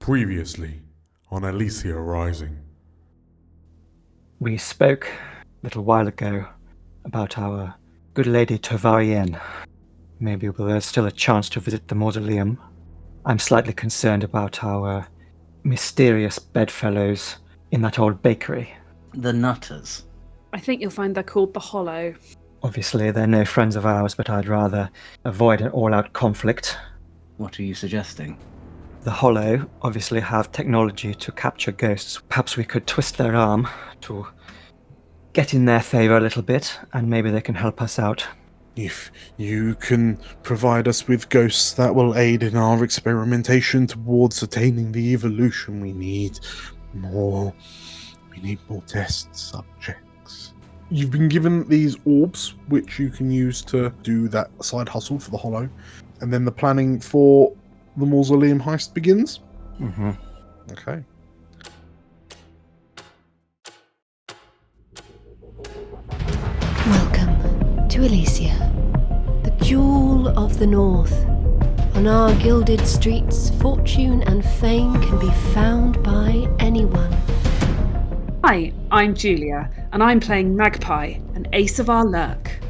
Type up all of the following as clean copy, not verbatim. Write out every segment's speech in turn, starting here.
Previously on Elysia Rising. We spoke a little while ago about our good lady Tovarienne. Maybe there's still a chance to visit the mausoleum. I'm slightly concerned about our mysterious bedfellows in that old bakery. The Nutters. I think you'll find they're called the Hollow. Obviously, they're no friends of ours, but I'd rather avoid an all-out conflict. What are you suggesting? The Hollow obviously have technology to capture ghosts. Perhaps we could twist their arm to get in their favour a little bit, and maybe they can help us out. If you can provide us with ghosts that will aid in our experimentation towards attaining the evolution we need more test subjects. You've been given these orbs, which you can use to do that side hustle for the Hollow, and then the planning for the mausoleum heist begins. Mm-hmm. Okay. Welcome to Elysia, the jewel of the north. On our gilded streets, fortune and fame can be found by anyone. Hi, I'm Julia, and I'm playing Magpie, an ace of our lurk.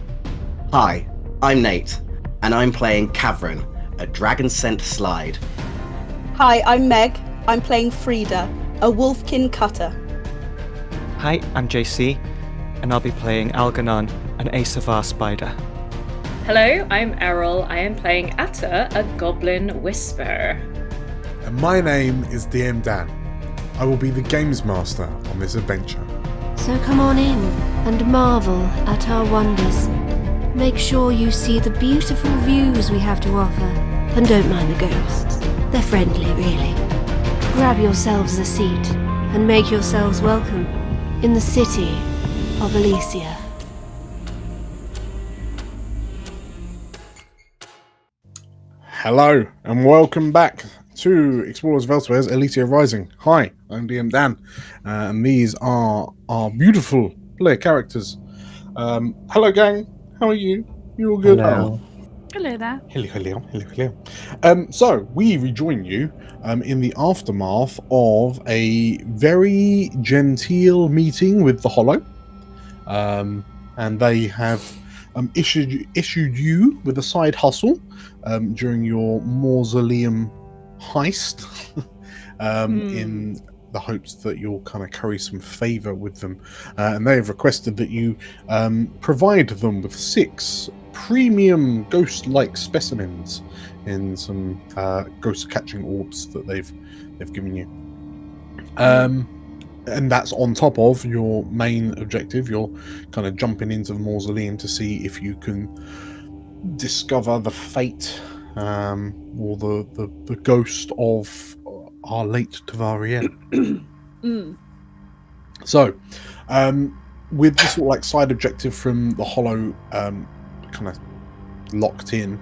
Hi, I'm Nate, and I'm playing Cavern, a dragon-scent slide. Hi, I'm Meg. I'm playing Frida, a wolfkin cutter. Hi, I'm JC, and I'll be playing Algernon, an ace of our spider. Hello, I'm Errol. I am playing Atta, a goblin whisperer. And my name is DM Dan. I will be the games master on this adventure. So come on in and marvel at our wonders. Make sure you see the beautiful views we have to offer, and don't mind the ghosts. They're friendly, really. Grab yourselves a seat and make yourselves welcome in the city of Elysia. Hello, and welcome back to Explorers of Elsewhere's Elysia Rising. Hi, I'm DM Dan, and these are our beautiful player characters. Hello, gang. How are you? You all good? Hello. Hello there. Hello. So, we rejoin you in the aftermath of a very genteel meeting with the Hollow. And they have issued you with a side hustle during your mausoleum heist in the hopes that you'll kind of curry some favour with them. And they have requested that you provide them with 6 premium ghost-like specimens in some ghost-catching orbs that they've given you. And that's on top of your main objective. You're kind of jumping into the mausoleum to see if you can discover the fate or the ghost of our late Tovarienne. So, with this sort of like side objective from the Hollow kind of locked in,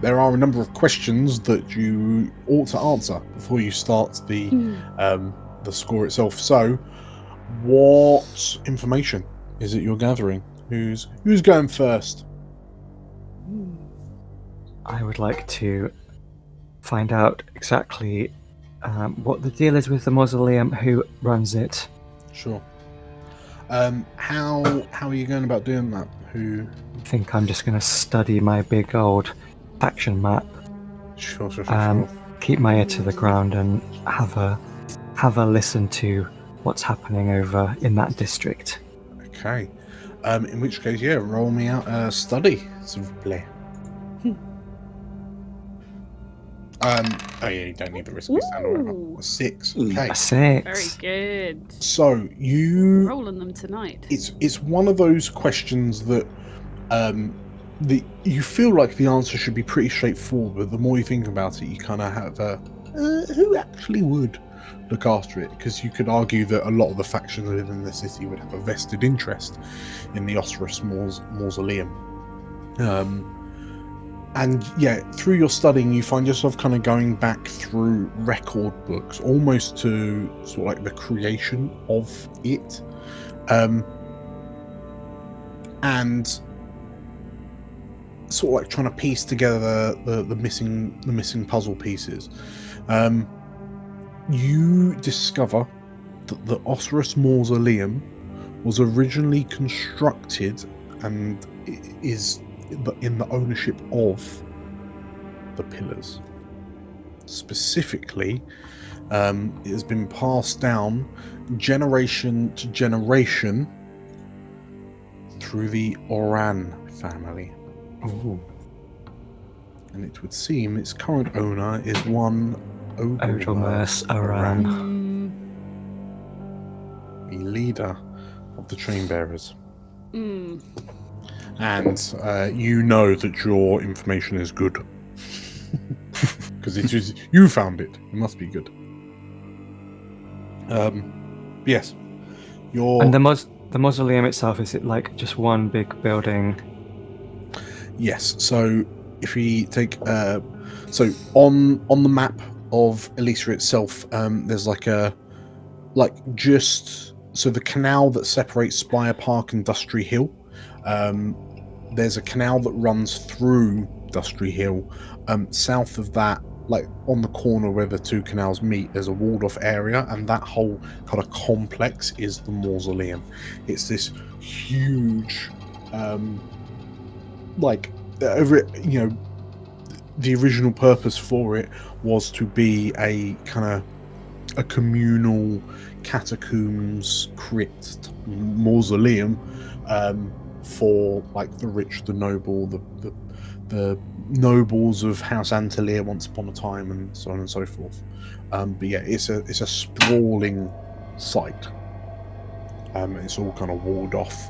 there are a number of questions that you ought to answer before you start the score itself. So, what information is it you're gathering? Who's going first? I would like to find out exactly what the deal is with the mausoleum, who runs it. Sure. How are you going about doing that? I think I'm just going to study my big old faction map. Sure. Keep my ear to the ground and have a listen to what's happening over in that district. Okay. In which case, yeah, roll me out a study, s'il vous plaît. Oh yeah, you don't need the risk of stand. 6. Okay. A 6. Very good. So you Rolling them tonight. It's one of those questions that you feel like the answer should be pretty straightforward, but the more you think about it, you kind of have who actually would look after it? Because you could argue that a lot of the factions within the city would have a vested interest in the Ocerus Mausoleum. And yeah, through your studying, you find yourself kind of going back through record books, almost to sort of like the creation of it, and sort of like trying to piece together the missing puzzle pieces. you discover that the Ocerus Mausoleum was originally constructed and is in the ownership of the pillars. Specifically, it has been passed down generation to generation through the Oran family. Ooh. And it would seem its current owner is one Odelmus Oran. the leader of the Train Bearers. Mm. And you know that your information is good. Because it is, you found it. It must be good. Yes. And the mausoleum itself, is it like just one big building? Yes. So if we take so on the map of Elysia itself, there's so the canal that separates Spire Park and Dustry Hill. There's a canal that runs through Dustry Hill. South of that, like on the corner where the two canals meet, there's a walled off area, and that whole kind of complex is the mausoleum. It's this huge, the original purpose for it was to be a kind of a communal catacombs crypt mausoleum for like the rich, the noble, the nobles of House Antilia once upon a time, and so on and so forth. But yeah, it's a sprawling site. It's all kind of walled off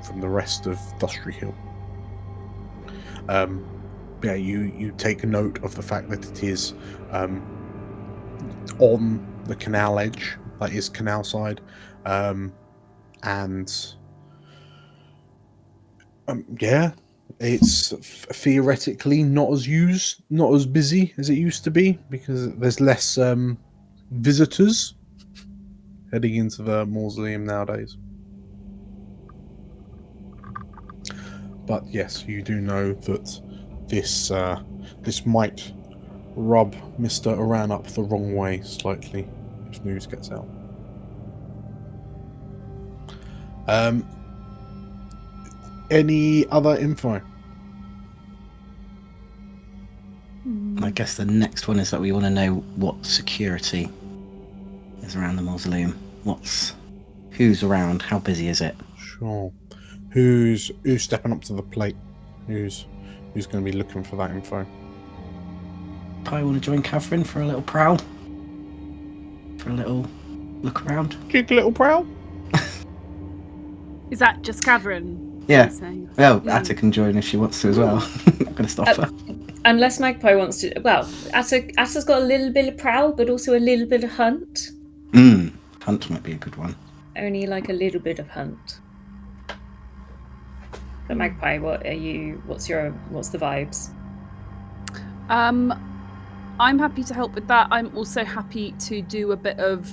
from the rest of Dustry Hill. Yeah, you take note of the fact that it is on the canal edge, that is canal side, and yeah, it's theoretically not as busy as it used to be, because there's less visitors heading into the mausoleum nowadays. But yes, you do know that this might rub Mr. Oran up the wrong way slightly if news gets out. Any other info? I guess the next one is that we want to know what security is around the mausoleum. Who's around? How busy is it? Sure. Who's stepping up to the plate? Who's going to be looking for that info? I want to join Catherine for a little prowl. For a little look around. Cheeky little prowl. Is that just Catherine? Yeah. Well, Atta can join if she wants to as well. Not going to stop her. Unless Magpie wants to. Well, Atta's got a little bit of prowl, but also a little bit of hunt. Hunt might be a good one. Only like a little bit of hunt. But Magpie, what's the vibes? I'm happy to help with that. I'm also happy to do a bit of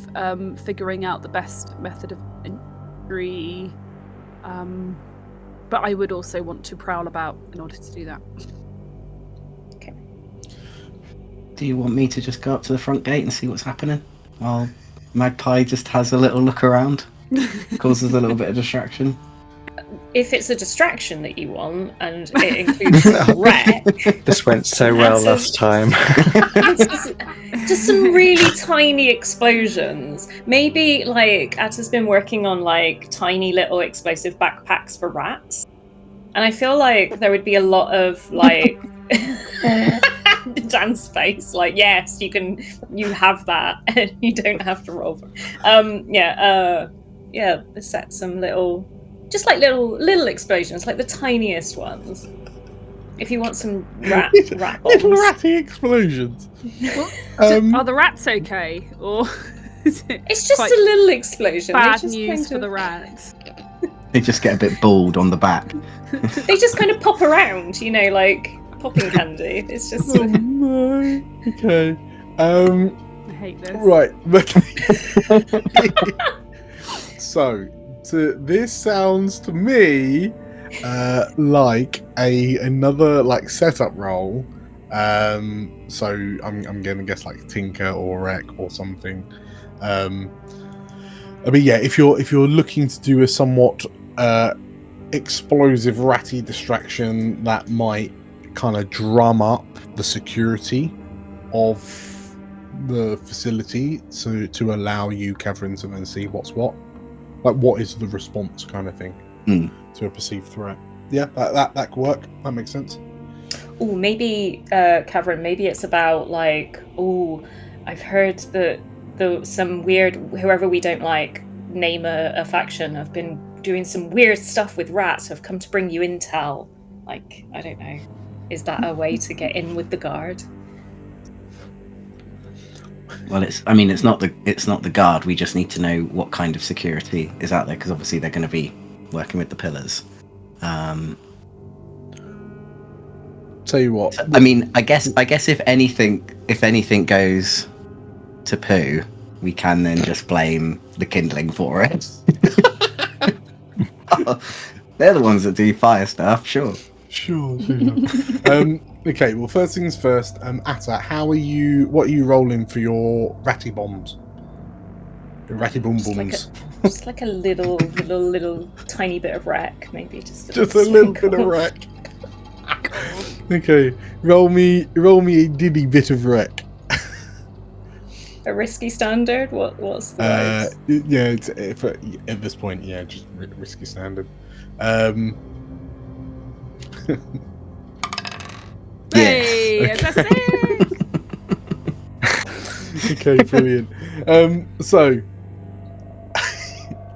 figuring out the best method of entry. But I would also want to prowl about in order to do that. Okay. Do you want me to just go up to the front gate and see what's happening while Magpie just has a little look around? Causes a little bit of distraction. If it's a distraction that you want, and it includes wreck. This went so well last time. Just some really tiny explosions. Maybe like Atta's been working on like tiny little explosive backpacks for rats, and I feel like there would be a lot of like Dan's face. Like, yes, you have that, and you don't have to roll. Set some little. Just like little explosions, like the tiniest ones. If you want some rat bombs. Little ratty explosions. Are the rats okay? Or is it's just a little explosion. Bad news for the rats. They just get a bit bald on the back. They just kind of pop around, like popping candy. It's just... Oh my. Okay. I hate this. Right. So... this sounds to me like another like setup role So I'm gonna guess like Tinker or Wreck or something. But yeah, if you're looking to do a somewhat explosive ratty distraction that might kind of drum up the security of the facility to allow you, Catherine, to then see what's what, like what is the response kind of thing to a perceived threat. Yeah, that could work. That makes sense. Oh, maybe, Catherine, maybe it's about like, I've heard that some weird, whoever we don't like, name a faction, have been doing some weird stuff with rats, have come to bring you intel. Like, I don't know. Is that a way to get in with the guard? Well, it's not the guard. We just need to know what kind of security is out there, because obviously they're going to be working with the pillars. Tell you what. I mean, I guess if anything goes to poo, we can then just blame the kindling for it. They're the ones that do fire stuff, sure. Sure. Okay, well, first things first, Atta, what are you rolling for your ratty bombs? Your ratty boom booms. Just like a little tiny bit of wreck, maybe just a little bit of wreck. Okay, roll me a diddy bit of wreck. A risky standard? What's the word? Yeah, at this point, yeah, just risky standard. Hey, that's it. Okay, brilliant. So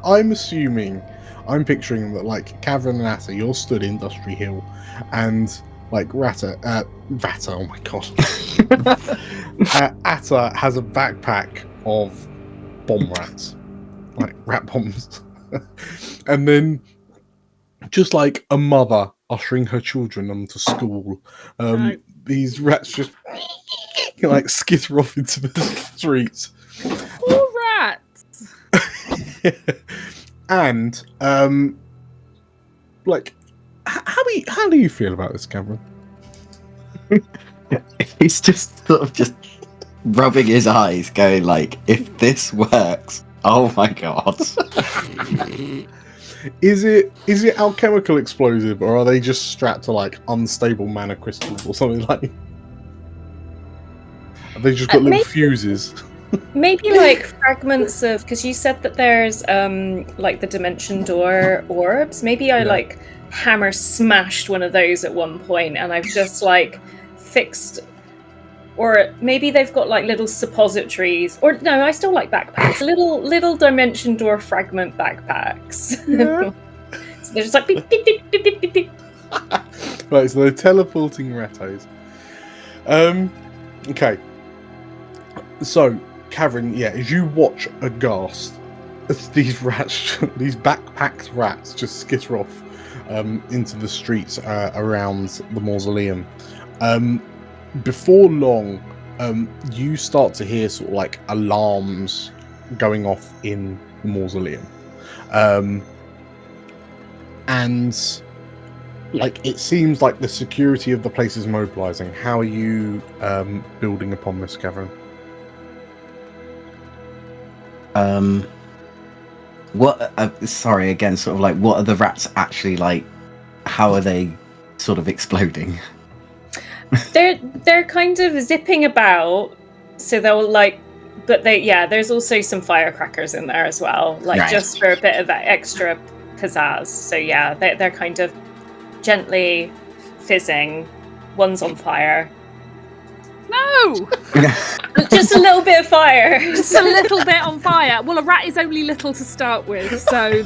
I'm picturing that like Cavern and Atta, you're stood in Dustry Hill, and like Ratta, oh my god, Atta has a backpack of bomb rats, like rat bombs, and then just like a mother ushering her children onto school, these rats just like skitter off into the streets. Poor rats. And like, how do you feel about this, Cameron? He's just sort of just rubbing his eyes, going like, "If this works, oh my god." Is it alchemical explosive, or are they just strapped to like unstable mana crystals or something like? Have they just got little fuses? Maybe like fragments of, because you said that there's like the dimension door orbs. Maybe I like hammer smashed one of those at one point, and I've just like fixed. Or maybe they've got like little suppositories. Or no, I still like backpacks. Little dimension door fragment backpacks. Yeah. So they're just like beep, beep, beep, beep, beep, beep, beep. Right, so they're teleporting rattos. Okay. So, Cavern, yeah, as you watch aghast as these rats, these backpacked rats, just skitter off into the streets around the mausoleum. Before long, you start to hear sort of like alarms going off in the mausoleum, and like it seems like the security of the place is mobilizing. How are you building upon this, Cavern? What? Sorry, again, sort of like, what are the rats actually like? How are they sort of exploding? They're kind of zipping about, so they'll like, but there's also some firecrackers in there as well, like just for a bit of that extra pizzazz. So yeah, they're kind of gently fizzing. One's on fire. No! Just a little bit of fire. Just a little bit on fire. Well, a rat is only little to start with, so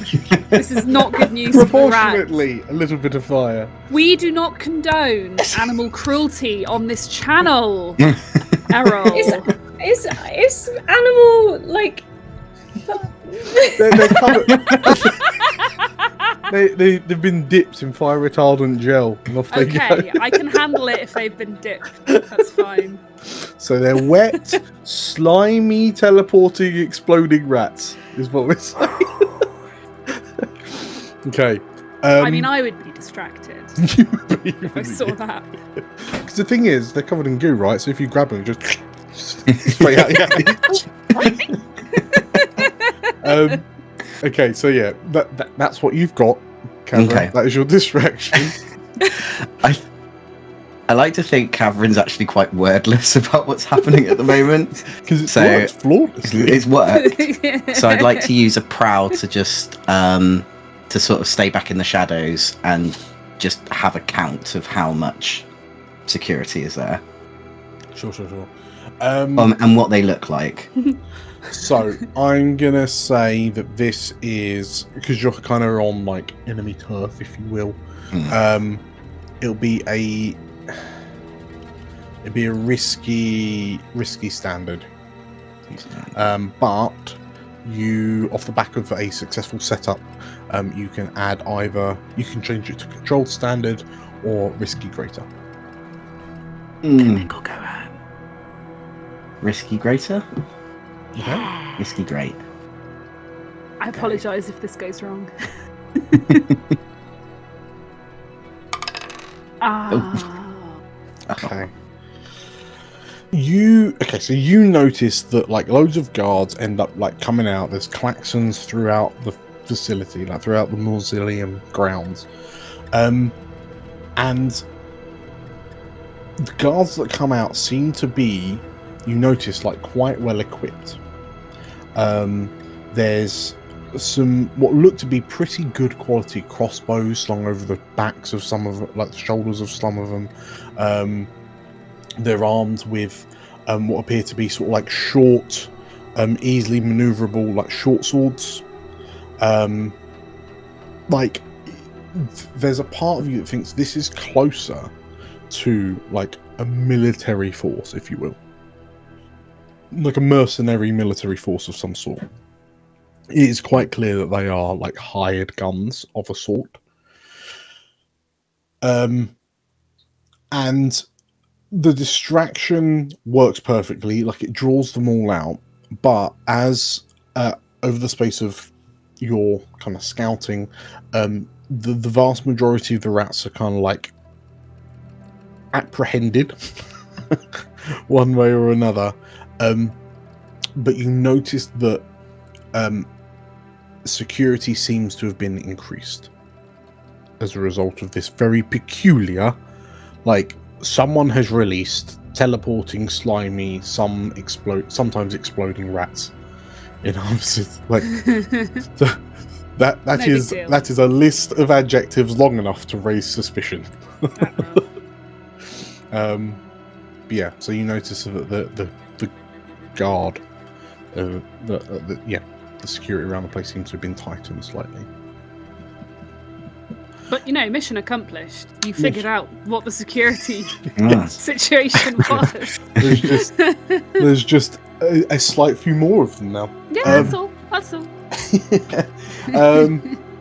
this is not good news for the rat. Proportionately, a little bit of fire. We do not condone animal cruelty on this channel, Errol. Is animal like? They're covered. They've been dipped in fire retardant gel. And off they go. I can handle it if they've been dipped. That's fine. So they're wet, slimy, teleporting, exploding rats, is what we're saying. Okay. I mean, I would be distracted if I saw that. Because the thing is, they're covered in goo, right? So if you grab them, just straight out. Yeah. Okay, so yeah, that's what you've got, Cameron. Okay. That is your distraction. I like to think Catherine's actually quite wordless about what's happening at the moment. Because it's worked flawlessly. It's worked. So I'd like to use a prowl to just to sort of stay back in the shadows and just have a count of how much security is there. Sure. And what they look like. So I'm gonna say that this is, because you're kind of on like enemy turf, if you will. It'll be a risky standard. But you, off the back of a successful setup, you can add you can change it to controlled standard or risky greater. Chemical go home. Risky greater? Okay. Risky great. I apologise if this goes wrong. Okay. So you notice that like loads of guards end up like coming out. There's klaxons throughout the facility, like throughout the mausoleum grounds, and the guards that come out seem to be, you notice, like quite well equipped. There's some what look to be pretty good quality crossbows slung over the backs of some of, like the shoulders of some of them. They're armed with what appear to be sort of like short, easily maneuverable, like short swords. Like there's a part of you that thinks this is closer to like a military force, if you will, like a mercenary military force of some sort. It is quite clear that they are like hired guns of a sort. And the distraction works perfectly, like it draws them all out, but as over the space of your kind of scouting, the vast majority of the rats are kind of like apprehended one way or another, but you notice that security seems to have been increased as a result of this very peculiar, like someone has released teleporting, slimy, sometimes exploding rats in offices. Like that is a list of adjectives long enough to raise suspicion. Yeah, so you notice that the guard, the security around the place seems to have been tightened slightly. But mission accomplished. You figured out what the security Yes. situation was. There's just a slight few more of them now. Yeah, that's all.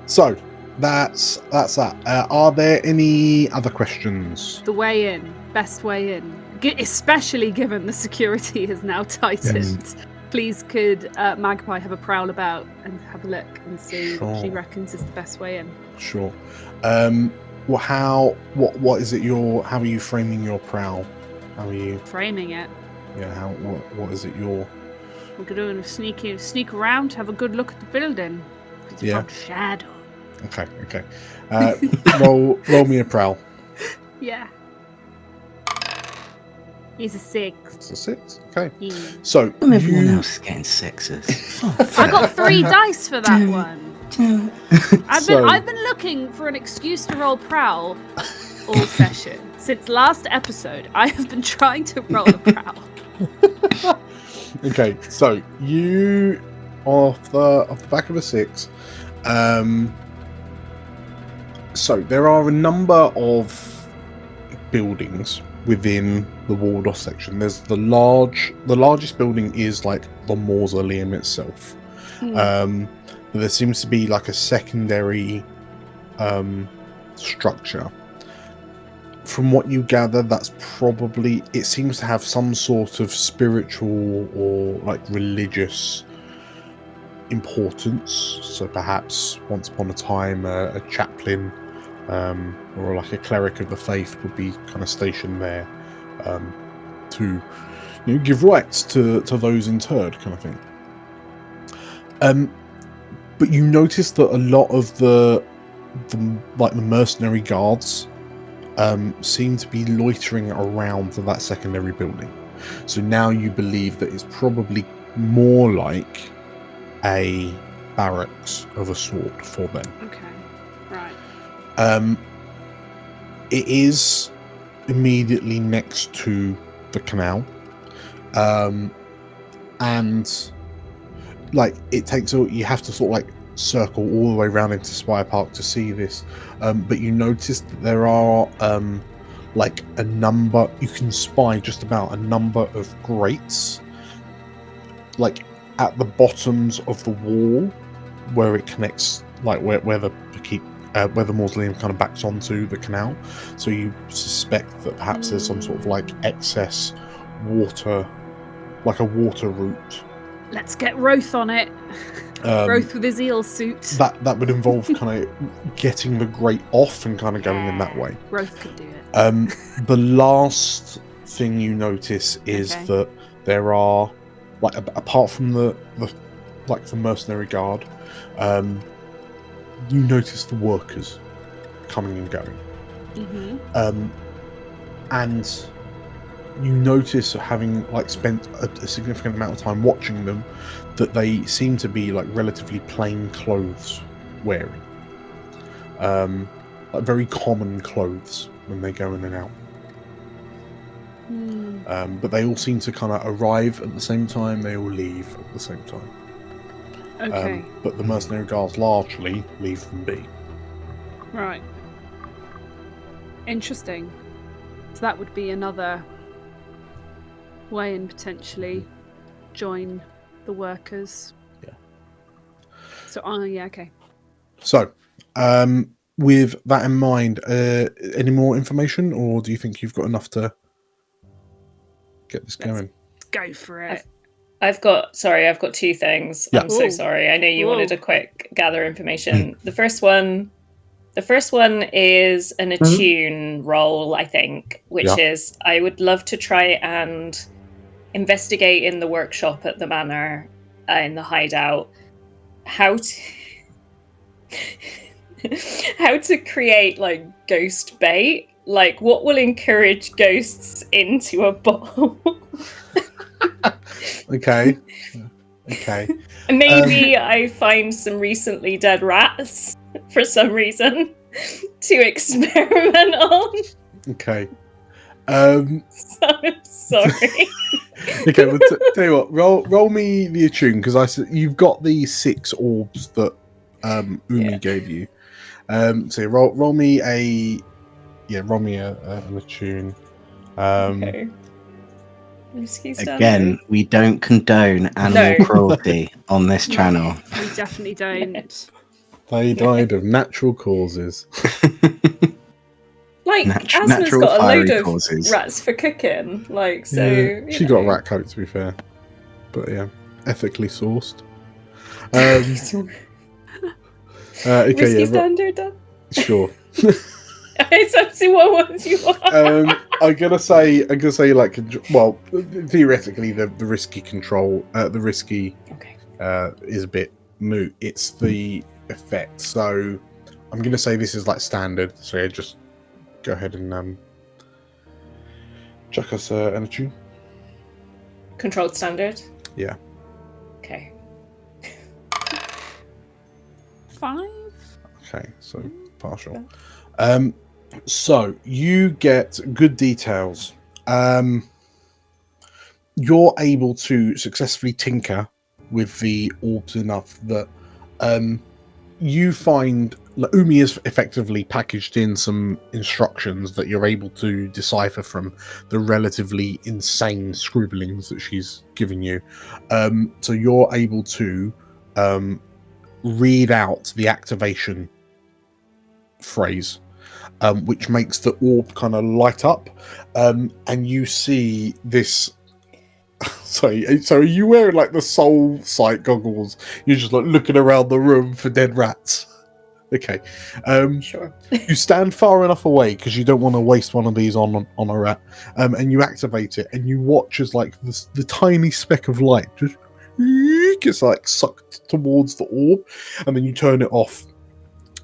So that's that. Are there any other questions? The way in, best way in, especially given the security is now tightened. Yes. Please, could Magpie have a prowl about and have a look and see what she Sure. reckons is the best way in? Sure. What is it? How are you framing your prowl? How are you Framing it. Yeah. What is it? We're going to sneak around, have a good look at the building. It's Yeah. about shadow. Okay. Roll me a prowl. Yeah. He's a 6. It's a 6. Okay. Yeah. So Everyone else is getting sixes. I got 3 dice for that one. I've So- been looking for an excuse to roll prowl all session. Since last episode, I have been trying to roll a prowl. Okay, so you off the back of a 6. So there are a number of buildings within the walled off section. There's the largest building is like the mausoleum itself. But there seems to be like a secondary structure. From what you gather, it seems to have some sort of spiritual or like religious importance. So perhaps once upon a time, a chaplain or like a cleric of the faith would be kind of stationed there to give rights to those interred, kind of thing. But you notice that a lot of the mercenary guards seem to be loitering around that secondary building. So now you believe that it's probably more like a barracks of a sort for them. Okay, right. It is immediately next to the canal, and like it takes you have to sort of like circle all the way around into Spire Park to see this, but you notice that there are like a number, you can spy just about a number of grates like at the bottoms of the wall where it connects, like where the mausoleum kind of backs onto the canal. So you suspect that perhaps there's some sort of like excess water, like a water route. Let's get Roth on it. Roth with his eel suit. That would involve kind of getting the grate off and kind of going in that way. Roth could do it. The last thing you notice is that there are, like, apart from the mercenary guard, you notice the workers coming and going. And you notice, having like spent a significant amount of time watching them, that they seem to be like relatively plain clothes wearing, like very common clothes when they go in and out. But they all seem to kind of arrive at the same time, they all leave at the same time. Okay. But the mercenary guards largely leave them be. Right. Interesting. So that would be another way and potentially join the workers. Yeah. So, yeah, okay. So, with that in mind, any more information, or do you think you've got enough to get this going? Go for it. I've got two things. Yeah. I'm so sorry. I know you wanted a quick gather information. The first one is an attune roll, I think, which is I would love to try and investigate in the workshop at the manor, in the hideout, how to create like ghost bait. Like, what will encourage ghosts into a bottle? Okay. Maybe I find some recently dead rats for some reason to experiment on. Okay. So sorry. Okay, well, tell you what, roll me the attune, because you've got the 6 orbs that Umi gave you. So roll me an attune. Okay. Again, we don't condone animal cruelty on this channel. We definitely don't. They died of natural causes. Like, Asma's natural got a load fiery of causes. rats for cooking. Like, so Yeah, she got a rat coat, to be fair. But yeah, ethically sourced. Okay, Risky standard, then? Sure. It's up to what ones you want. I'm gonna say, like, well, theoretically, the risky control, the risky, is a bit moot. It's the effect. So I'm gonna say this is like standard. So yeah, just go ahead and chuck us an attune. Controlled standard. Yeah. Okay. 5. Okay, so partial. So you get good details. You're able to successfully tinker with the orbs enough that you find Umi has effectively packaged in some instructions that you're able to decipher from the relatively insane scribblings that she's given you. So you're able to read out the activation phrase, which makes the orb kind of light up, and you see this So are you wearing like the soul sight goggles? You're just like looking around the room for dead rats. Okay. Sure. You stand far enough away because you don't want to waste one of these on a rat, and you activate it, and you watch as like the tiny speck of light just gets like sucked towards the orb, and then you turn it off,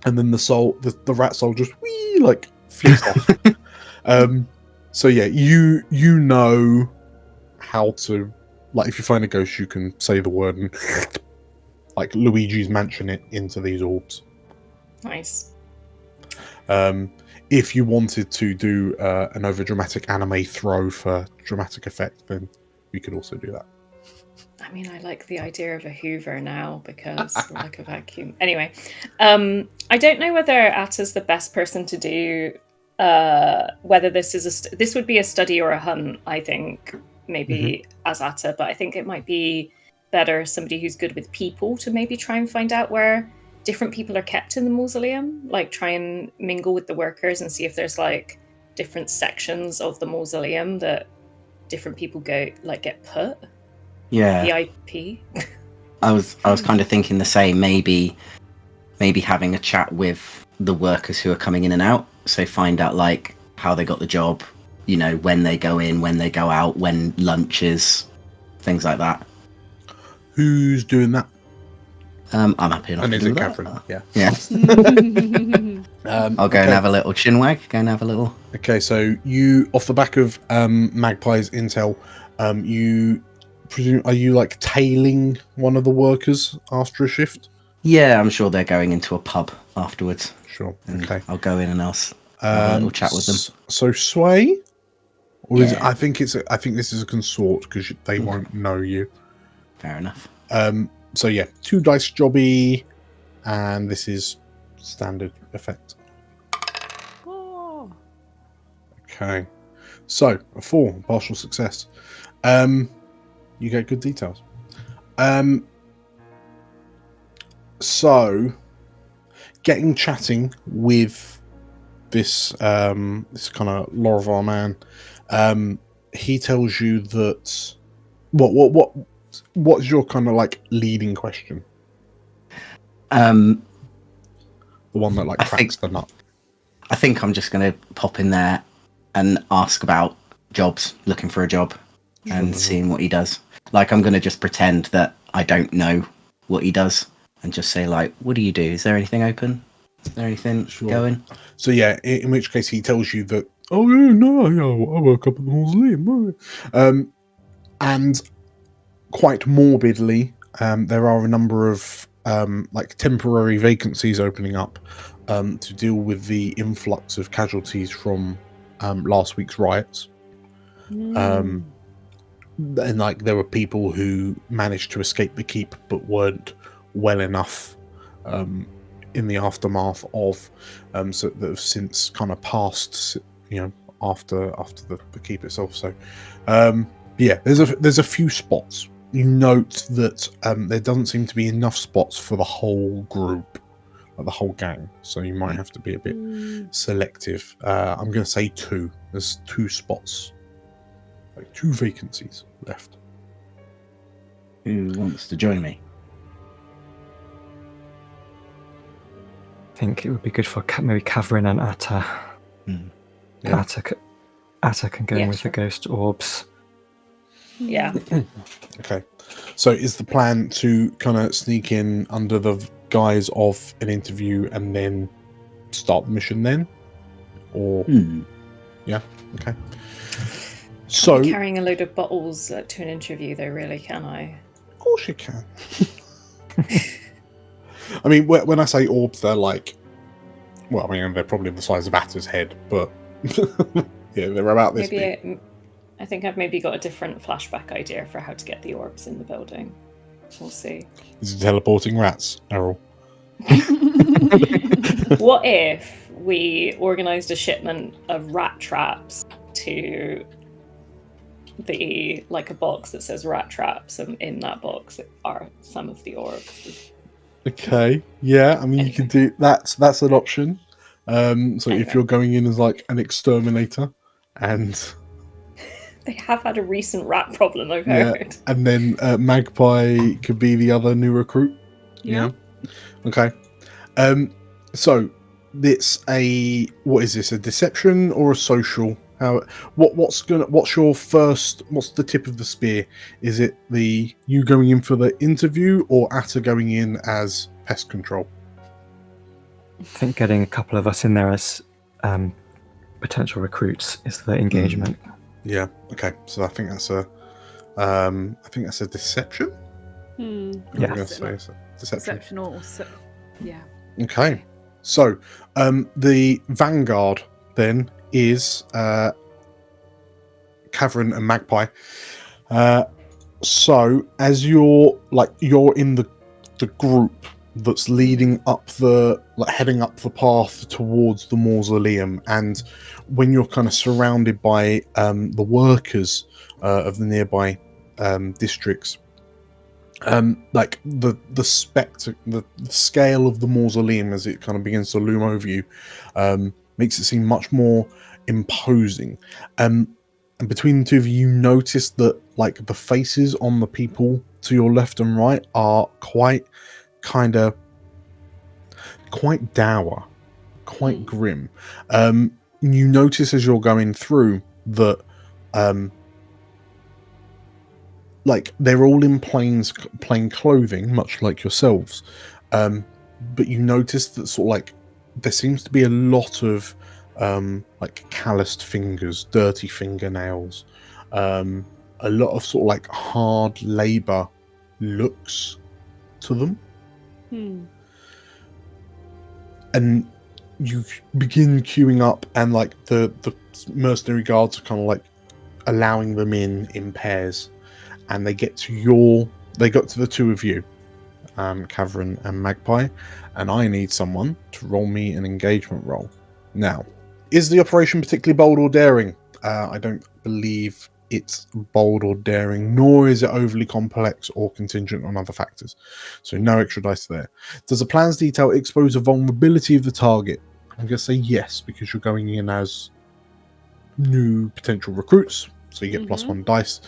and then the rat soul just like flicks off. So yeah, you know how to, like, if you find a ghost, you can say the word and like Luigi's Mansion it into these orbs. Nice. If you wanted to do an overdramatic anime throw for dramatic effect, then you could also do that. I mean, I like the idea of a Hoover now because like a vacuum. Anyway, I don't know whether Atta's the best person to do. Whether this is this would be a study or a hunt. I think maybe as Atta, but I think it might be better somebody who's good with people to maybe try and find out where different people are kept in the mausoleum. Like try and mingle with the workers and see if there's like different sections of the mausoleum that different people get put. Yeah. VIP. I was kind of thinking the same. Maybe having a chat with the workers who are coming in and out. So find out like how they got the job, you know, when they go in, when they go out, when lunch is, things like that. Who's doing that? I'm happy enough And to is do it that. Catherine? Yeah. I'll go and have a little chinwag. Go and have a little. Okay, so you, off the back of Magpie's intel, you presume, are you like tailing one of the workers after a shift? Yeah, I'm sure they're going into a pub afterwards. Sure. And Okay. I'll go in and I'll have a little chat with them. So Sway, or is it, Yeah. I think this is a consort because they won't know you. Fair enough. So yeah, 2 dice jobby, and this is standard effect. Oh. Okay, so a 4, partial success. You get good details. So getting chatting with this this kind of Lorvar man, he tells you that what's your kind of like leading question? The one that like cracks the nut. I think I'm just going to pop in there and ask about jobs, looking for a job, and seeing what he does. Like, I'm going to just pretend that I don't know what he does and just say, like, what do you do? Is there anything open? Is there anything going? So, yeah, in which case he tells you that, oh, yeah, no, I work up at the mausoleum. And quite morbidly, there are a number of like temporary vacancies opening up to deal with the influx of casualties from last week's riots. And like there were people who managed to escape the keep but weren't well enough in the aftermath of so that have since kind of passed, you know, after the keep itself. So yeah, there's a few spots. You note that there doesn't seem to be enough spots for the whole group, like the whole gang. So you might have to be a bit selective. I'm going to say 2. There's 2 spots, like 2 vacancies left. Who wants to join me? I think it would be good for maybe Catherine and Atta. Yeah. Atta can go in with sure. the ghost orbs. Yeah. Okay. So is the plan to kind of sneak in under the guise of an interview and then start the mission then? Or yeah, okay. So Carrying a load of bottles to an interview though, really, can I? of course you can. I mean, when I say orbs, they're like, well, I mean, they're probably the size of Atta's head, but yeah, they're about this big. I think I've maybe got a different flashback idea for how to get the orbs in the building. We'll see. Is it teleporting rats, Errol? What if we organised a shipment of rat traps to a box that says rat traps, and in that box are some of the orbs? Okay, yeah, I mean, you can do that's an option. So if you're going in as like an exterminator and They have had a recent rat problem, I've Yeah, heard. and then Magpie could be the other new recruit. Yeah. Okay. So it's what is this? A deception or a social? What's the tip of the spear? Is it you going in for the interview or Atta going in as pest control? I think getting a couple of us in there as potential recruits is the engagement. Yeah. Okay. So I think that's a deception. Yeah. I'm going to say it's a deception. Deception or yeah. Okay. So the vanguard then is Cavern and Magpie. So as you're in the group that's leading up heading up the path towards the mausoleum, and when you're kind of surrounded by the workers of the nearby districts, like the scale of the mausoleum as it kind of begins to loom over you makes it seem much more imposing. And between the two of you, you notice that like the faces on the people to your left and right are quite dour, quite grim. You notice as you're going through that like they're all in plain clothing, much like yourselves, but you notice that sort of like there seems to be a lot of like calloused fingers, dirty fingernails, a lot of sort of like hard labor looks to them. And you begin queuing up, and like the mercenary guards are kind of like allowing them in pairs, and they got to the two of you, Cavern and Magpie, and I need someone to roll me an engagement roll. Now, is the operation particularly bold or daring? I don't believe it's bold or daring, nor is it overly complex or contingent on other factors. So no extra dice there. Does the plan's detail expose a vulnerability of the target? I'm going to say yes, because you're going in as new potential recruits, so you get +1 dice.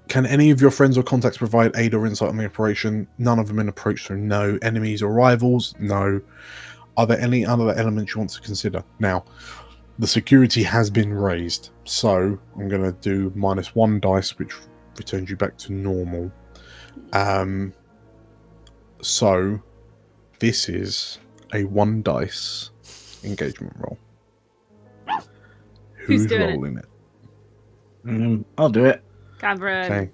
Can any of your friends or contacts provide aid or insight on the operation? None of them in approach, so no. Enemies or rivals? No. Are there any other elements you want to consider? Now, the security has been raised, so I'm going to do -1 dice, which returns you back to normal. So this is a 1 dice engagement roll. Who's doing rolling it? I'll do it. Cavern. Okay.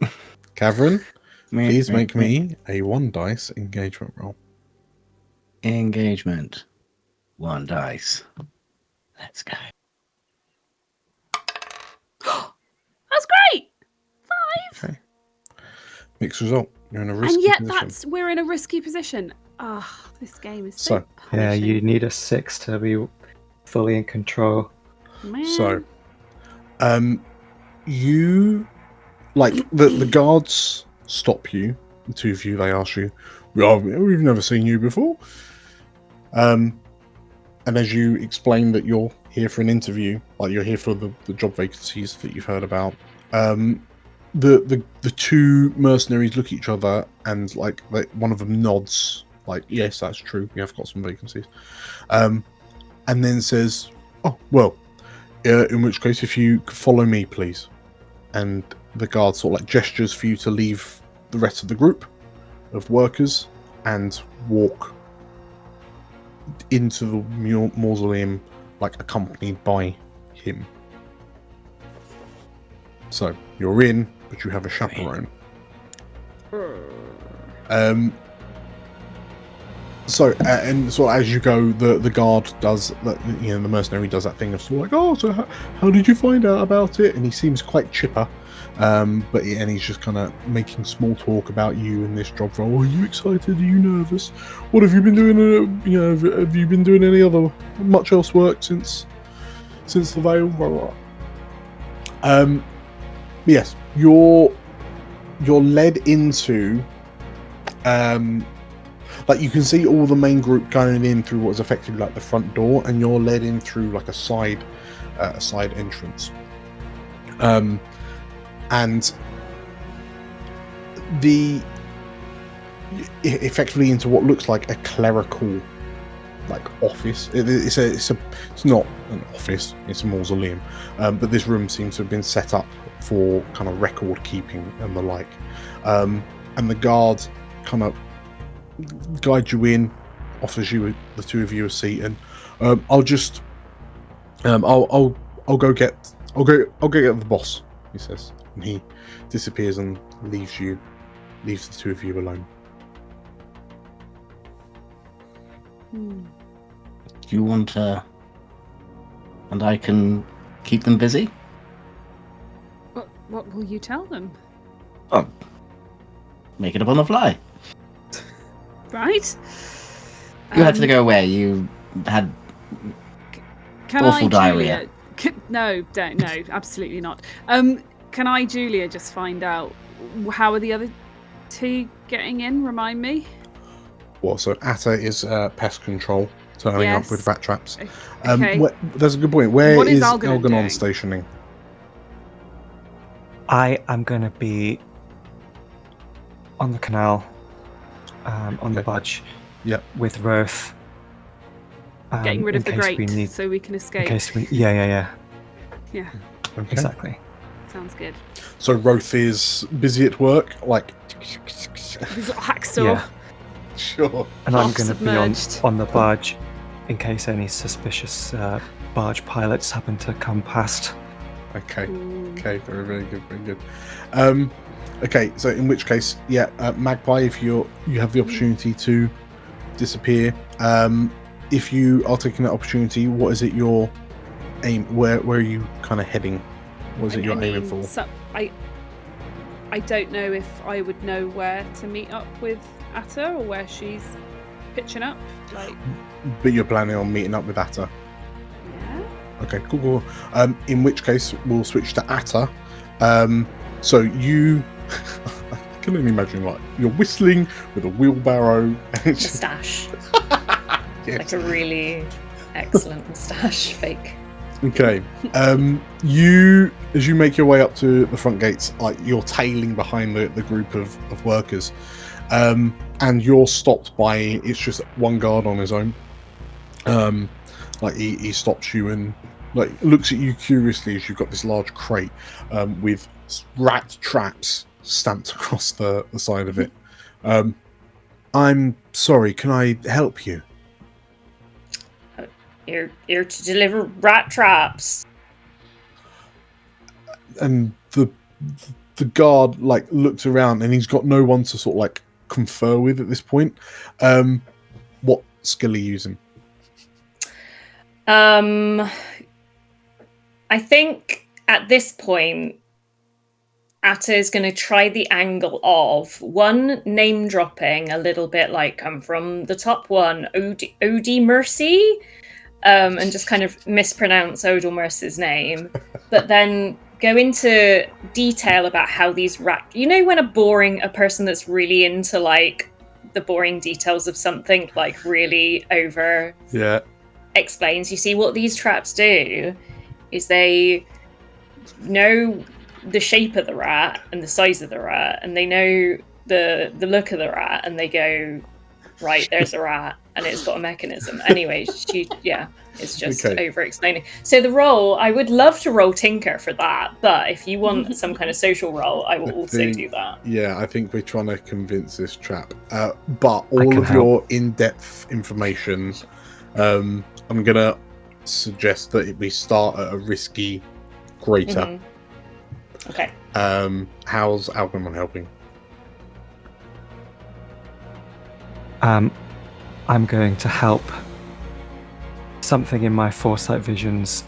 Cavern, please make me a 1 dice engagement roll. Engagement. 1 dice. Let's go. That's great. 5. Okay. Mixed result. You're in a risky And yet position. we're in a risky position. This game is So, so Yeah, punishing. you need a 6 to be fully in control. Man. So, you like the guards stop you. The two of you, they ask you, "Well, we've never seen you before." And as you explain that you're here for an interview, like you're here for the job vacancies that you've heard about, the two mercenaries look at each other and like one of them nods, like, "Yes, that's true. We have got some vacancies," and then says, "Oh, well, in which case, if you could follow me, please." And the guard sort of like gestures for you to leave the rest of the group of workers and walk into the mausoleum, like accompanied by him. So you're in, but you have a chaperone. So and so as you go, the guard does that. You know, the mercenary does that thing of sort of like, "Oh, so how did you find out about it?" And he seems quite chipper. But he's just kind of making small talk about you and this job role. Are you excited? Are you nervous? What have you been doing? Have you been doing any other much else work since the Vale? Blah, blah, blah. Yes, you're led into like you can see all the main group going in through what is effectively like the front door, and you're led in through like a side entrance. and the effectively into what looks like a clerical office. It's not an office, it's a mausoleum, but this room seems to have been set up for kind of record keeping and the like, and the guard kind of guides you in, offers you the two of you a seat, and I'll go get the boss, he says, and he disappears and leaves the two of you alone. Do you want to... And I can keep them busy? What will you tell them? Oh, make it up on the fly. Right? You had to go away. You had Can awful I, diarrhea. Julia? No, don't. No, absolutely not. Can I, Julia, just find out how are the other two getting in? Remind me. Well, so Atta is pest control, turning up with rat traps. Okay. There's a good point. Where What is is Algernon doing? stationing? I am going to be on the canal, on the budge, with Roth. Getting rid of the grate so we can escape. In case we, yeah. Yeah. Okay. Exactly. Sounds good. So Roth is busy at work, He's a hacksaw. Yeah. Sure. And I'm going to be Submerged. on the barge in case any suspicious barge pilots happen to come past. Okay. Okay. Very, very good. Very good. Okay. So in which case, Magpie, if you have the opportunity to disappear, if you are taking that opportunity, what is it your aim? Where are you kind of heading? What is it you're aiming for? So I don't know if I would know where to meet up with Atta or where she's pitching up. But you're planning on meeting up with Atta. Yeah. Okay, cool. In which case, we'll switch to Atta. So you, I can only imagine, you're whistling with a wheelbarrow. Moustache. Yes. Like a really excellent moustache, fake. Okay. As you make your way up to the front gates, you're tailing behind the group of workers, and you're stopped by, it's just one guard on his own. He stops you and looks at you curiously as you've got this large crate with rat traps stamped across the side of it. I'm sorry, can I help you? You're to deliver rat traps. And the guard looks around and he's got no one to sort of confer with at this point. What skill are you using? I think at this point, Atta is going to try the angle of one, name dropping a little bit like I'm from the top one, Odie Mercy, and just kind of mispronounce Odelmerce's name, but then go into detail about how these when a person that's really into the boring details of something really over explains. You see, what these traps do is they know the shape of the rat and the size of the rat, and they know the look of the rat, and they go, right, there's a rat and it's got a mechanism. Anyway, it's just over explaining. So the role, I would love to roll Tinker for that, but if you want some kind of social role, I will also do that. Yeah, I think we're trying to convince this chap. But all of your in-depth information, I'm going to suggest that we start at a risky greater. Mm-hmm. Okay. How's Algernon helping? I'm going to help. Something in my foresight visions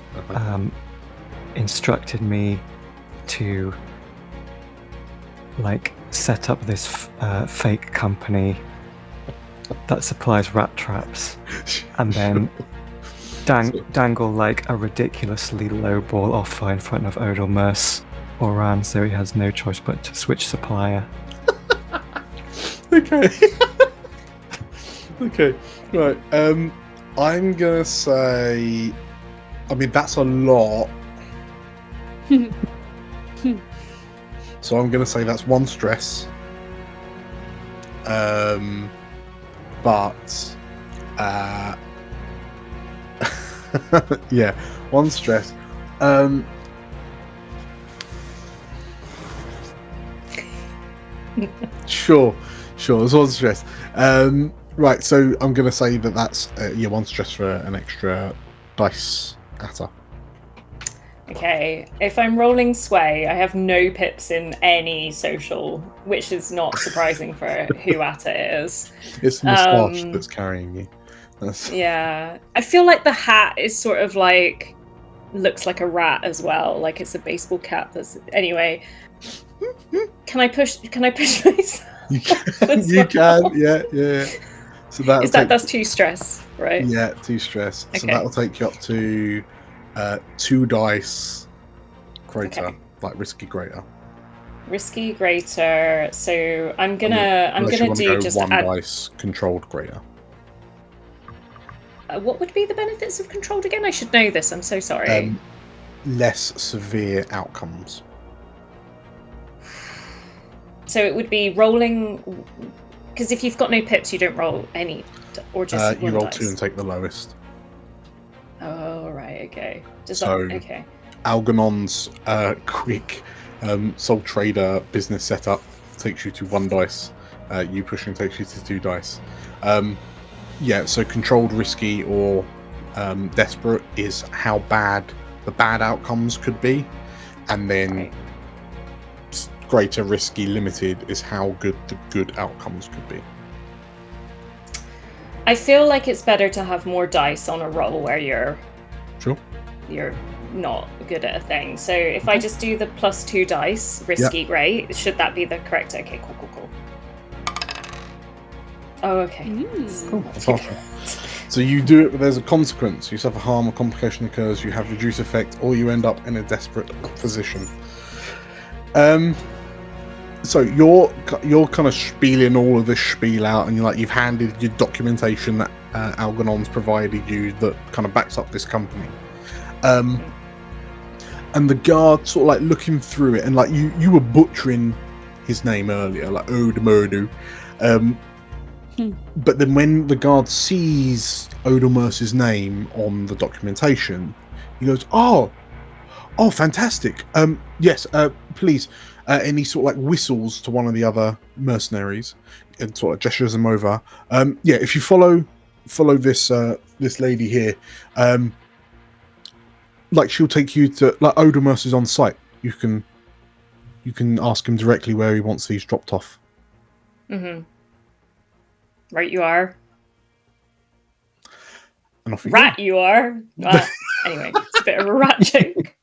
instructed me to set up this fake company that supplies rat traps, and then dangle a ridiculously low ball offer in front of Odelmerce or Ran, so he has no choice but to switch supplier. Okay. Okay, right. I'm gonna say, that's a lot. So I'm going to say that's 1 stress. But yeah, 1 stress. Sure, there's 1 stress. Right, so I'm going to say that's 1 stress for an extra dice Atta. Okay, if I'm rolling sway, I have no pips in any social, which is not surprising for who Atta is. It's the moustache that's carrying you. Yeah, I feel like the hat is sort of like looks like a rat as well, like it's a baseball cap. Anyway. Can I push myself? You can, yeah. So that's 2 stress, right? Yeah, 2 stress. Okay. So that will take you up to 2 dice greater, like risky greater. Risky greater. So I'm gonna do just 1 dice controlled greater. What would be the benefits of controlled again? I should know this. I'm so sorry. Less severe outcomes. So it would be rolling, because if you've got no pips, you don't roll any, or just you roll dice. 2 and take the lowest. Oh right, okay. Okay. Algernon's quick sole trader business setup takes you to 1 dice. You pushing takes you to 2 dice. So controlled, risky, or desperate is how bad the bad outcomes could be, and then greater, risky, limited is how good the good outcomes could be. I feel like it's better to have more dice on a roll where you're not good at a thing. So if I just do the +2 dice, risky, great. Should that be the correct? Okay, cool. Oh, okay. Cool. That's awesome. So you do it, but there's a consequence. You suffer harm, a complication occurs, you have reduced effect, or you end up in a desperate position. So you're kind of spieling all of this spiel out, and you've handed your documentation that Algernon's provided you that kind of backs up this company. And the guard sort of looking through it, and you were butchering his name earlier, like Odemerdu. But then when the guard sees Odomerce's name on the documentation, he goes, "Oh, fantastic! Yes, please." And he sort of whistles to one of the other mercenaries and sort of gestures them over. If you follow this this lady here, she'll take you to Odomerce is on site. You can ask him directly where he wants these dropped off. Mm-hmm. Right, you are. And off rat, you are. Anyway, it's a bit of a rat joke.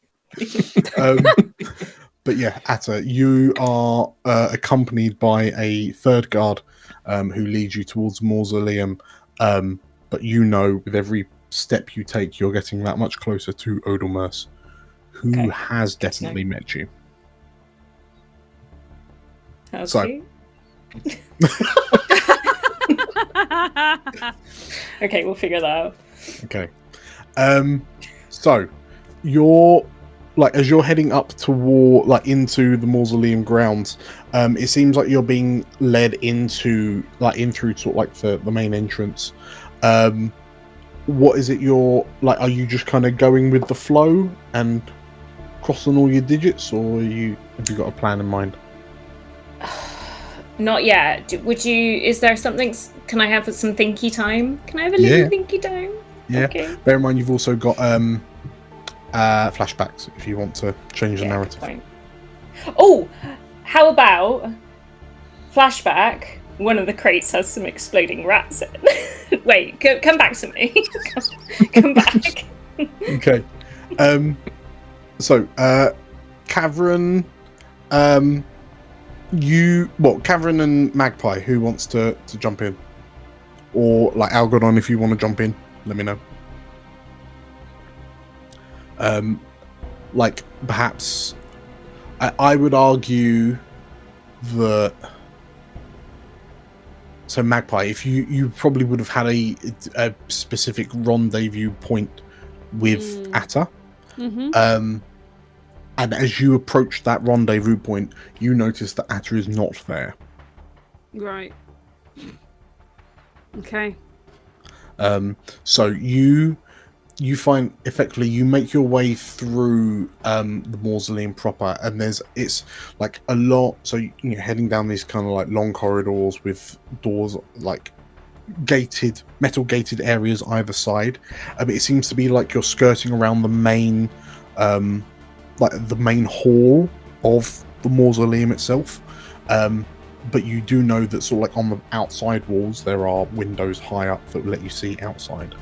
But yeah, Atta, you are accompanied by a 3rd guard who leads you towards the mausoleum. But with every step you take, you're getting that much closer to Odomerce, who has definitely met you. How's he? Okay, we'll figure that out. Okay. So you're as you're heading up toward into the mausoleum grounds, it seems like you're being led in through sort of the main entrance. What is it you're are you just kind of going with the flow and crossing all your digits, or have you got a plan in mind? Not yet. Is there something? Can I have some thinky time? Can I have a little thinky time? Yeah. Okay. Bear in mind, you've also got flashbacks if you want to change the narrative. Fine. Oh, how about flashback? One of the crates has some exploding rats in. Wait, come back to me. Come back. Okay. So, Cavern, Cavern and Magpie, who wants to jump in? Or Algernon, if you want to jump in, let me know. Perhaps I would argue that. So Magpie, if you probably would have had a specific rendezvous point with Atta. Mm-hmm. And as you approach that rendezvous point, you notice that Atta is not there. Right. Okay. So you find effectively you make your way through the mausoleum proper, and it's like a lot. So you're heading down these kind of like long corridors with doors, like metal gated areas either side. It seems to be like you're skirting around the main hall of the mausoleum itself. But you do know that sort of like on the outside walls there are windows high up that let you see outside.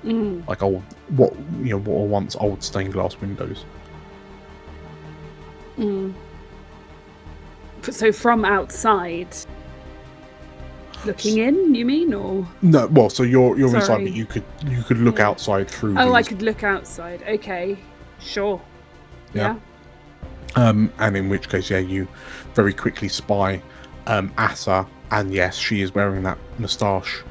Like what were once old stained glass windows. So from outside, looking in, you mean, or no? Well, so you're Sorry. inside, but you could look outside through. Oh, I these. could look outside. Okay, sure. Yeah. And in which case, yeah, you very quickly spy Atta, and yes, she is wearing that moustache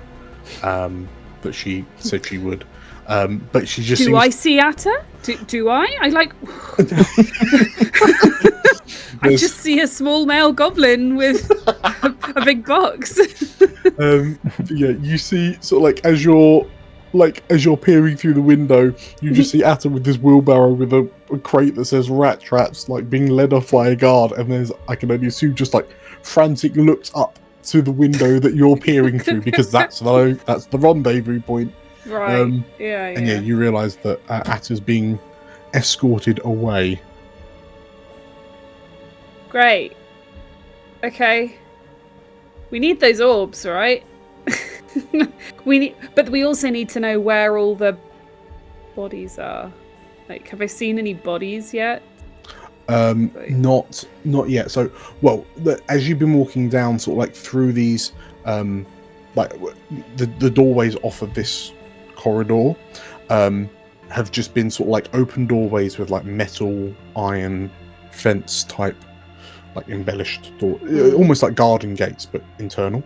that she said she would. But she just I see Atta? Do I? I like. I just see a small male goblin with a big box. Yeah, you see, sort of like as you're peering through the window, you just see Atta with this wheelbarrow with a crate that says rat traps, like being led off by a guard, and there's, I can only assume, just like frantic looks up to the window that you're peering through, because that's the rendezvous point. Right. Yeah. And yeah, you realise that Atta's being escorted away. Great. Okay. We need those orbs, right? But we also need to know where all the bodies are. Like, have I seen any bodies yet? Not yet. So, well, as you've been walking down, sort of like through these, like the doorways off of this corridor, have just been sort of like open doorways with like metal, iron fence type, like embellished door, almost like garden gates, but internal.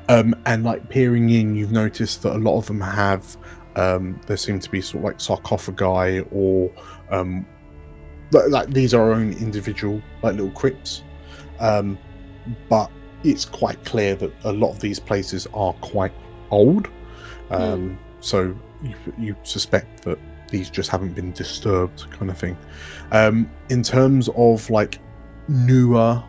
And like peering in, you've noticed that a lot of them have, there seem to be sort of like sarcophagi or like these are our own individual like little crypts, but it's quite clear that a lot of these places are quite old. So you suspect that these just haven't been disturbed, kind of thing. In terms of like newer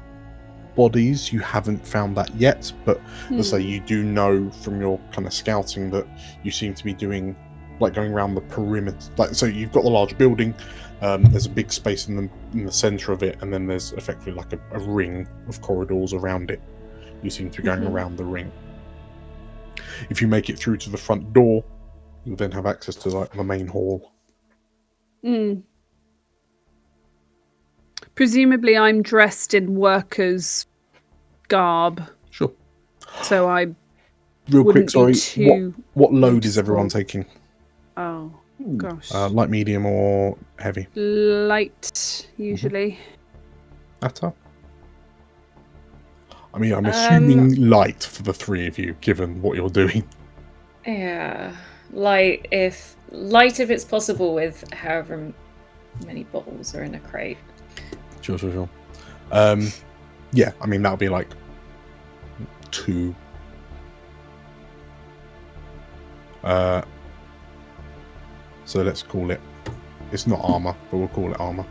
bodies, you haven't found that yet, but let's say you do know from your kind of scouting that you seem to be doing like going around the perimeter. Like, so you've got the large building, there's a big space in the center of it, and then there's effectively like a ring of corridors around it. You seem to be going around the ring. If you make it through to the front door, you'll then have access to like the main hall. Presumably I'm dressed in workers' garb. Sure. So I Real quick, sorry, too what load is everyone taking? Oh, gosh. Light, medium, or heavy? Light, usually. Atta? I mean, I'm assuming light for the three of you, given what you're doing. Yeah, light if it's possible, with however many bottles are in a crate. Sure. Yeah, I mean, that'll be like 2. So let's call it. It's not armor, but we'll call it armor.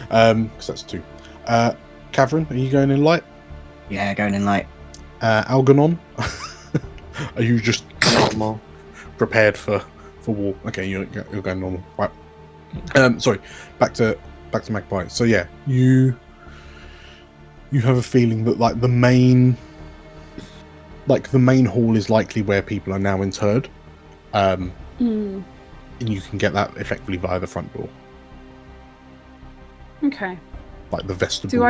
Because that's 2. Cavern, are you going in light? Yeah, going in light. Algernon, are you just prepared for war? Okay, you're going normal, right? Sorry, back to Magpie. So yeah, you have a feeling that like the main hall is likely where people are now interred, and you can get that effectively via the front door. Okay. Like the vestibule. Do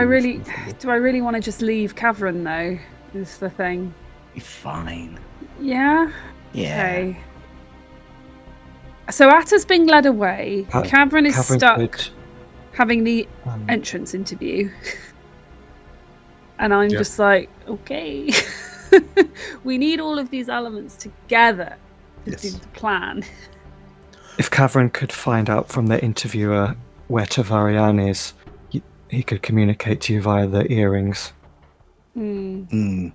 I really want to just leave Cavern though? Is the thing. You're fine. Yeah. Yeah. Okay. So Atta's being led away. Cavern is stuck having the entrance interview. And I'm just like, okay. We need all of these elements together to do the plan. If Cavern could find out from the interviewer where Tavarian is, he could communicate to you via the earrings. Yeah,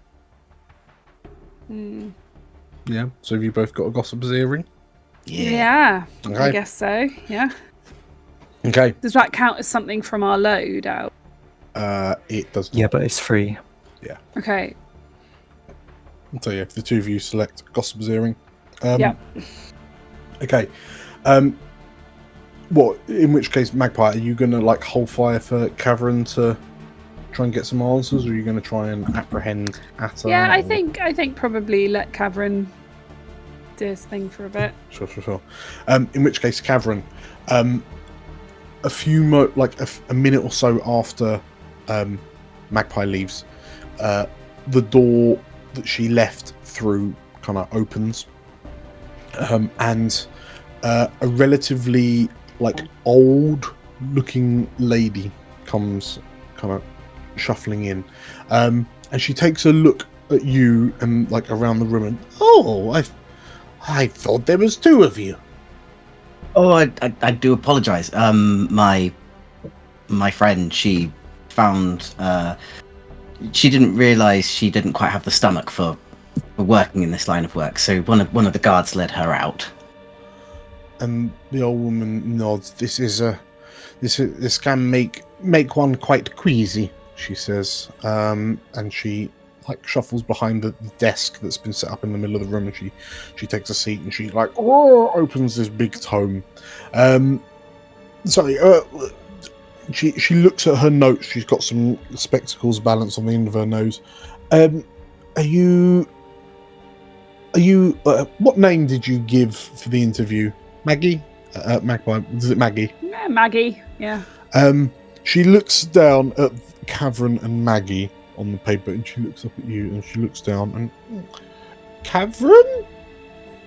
so have you both got a gossip's earring? Yeah, Okay. I guess so, yeah. Okay. Does that count as something from our load out? It does not. Yeah, but it's free. Yeah. Okay. So yeah, the two of you select gossip's earring. Yep. Okay. What? In which case, Magpie, are you gonna like hold fire for Cavern to try and get some answers, or are you gonna try and apprehend Atta? Yeah, I think probably let Cavern do his thing for a bit. Sure. In which case, Cavern, a minute or so after Magpie leaves, the door that she left through kind of opens, and a relatively old-looking lady comes kind of shuffling in, and she takes a look at you and around the room, and I thought there was two of you. Oh, I do apologise. My friend, she found she didn't realise she didn't quite have the stomach for working in this line of work, so one of the guards led her out. And the old woman nods. This can make one quite queasy, she says. And she shuffles behind the desk that's been set up in the middle of the room, and she takes a seat, and she opens this big tome. She looks at her notes. She's got some spectacles balanced on the end of her nose. Are you what name did you give for the interview? Maggie? Magpie. Is it Maggie? Yeah, Maggie. Yeah. She looks down at Cavern and Maggie on the paper, and she looks up at you, and she looks down, and Cavern?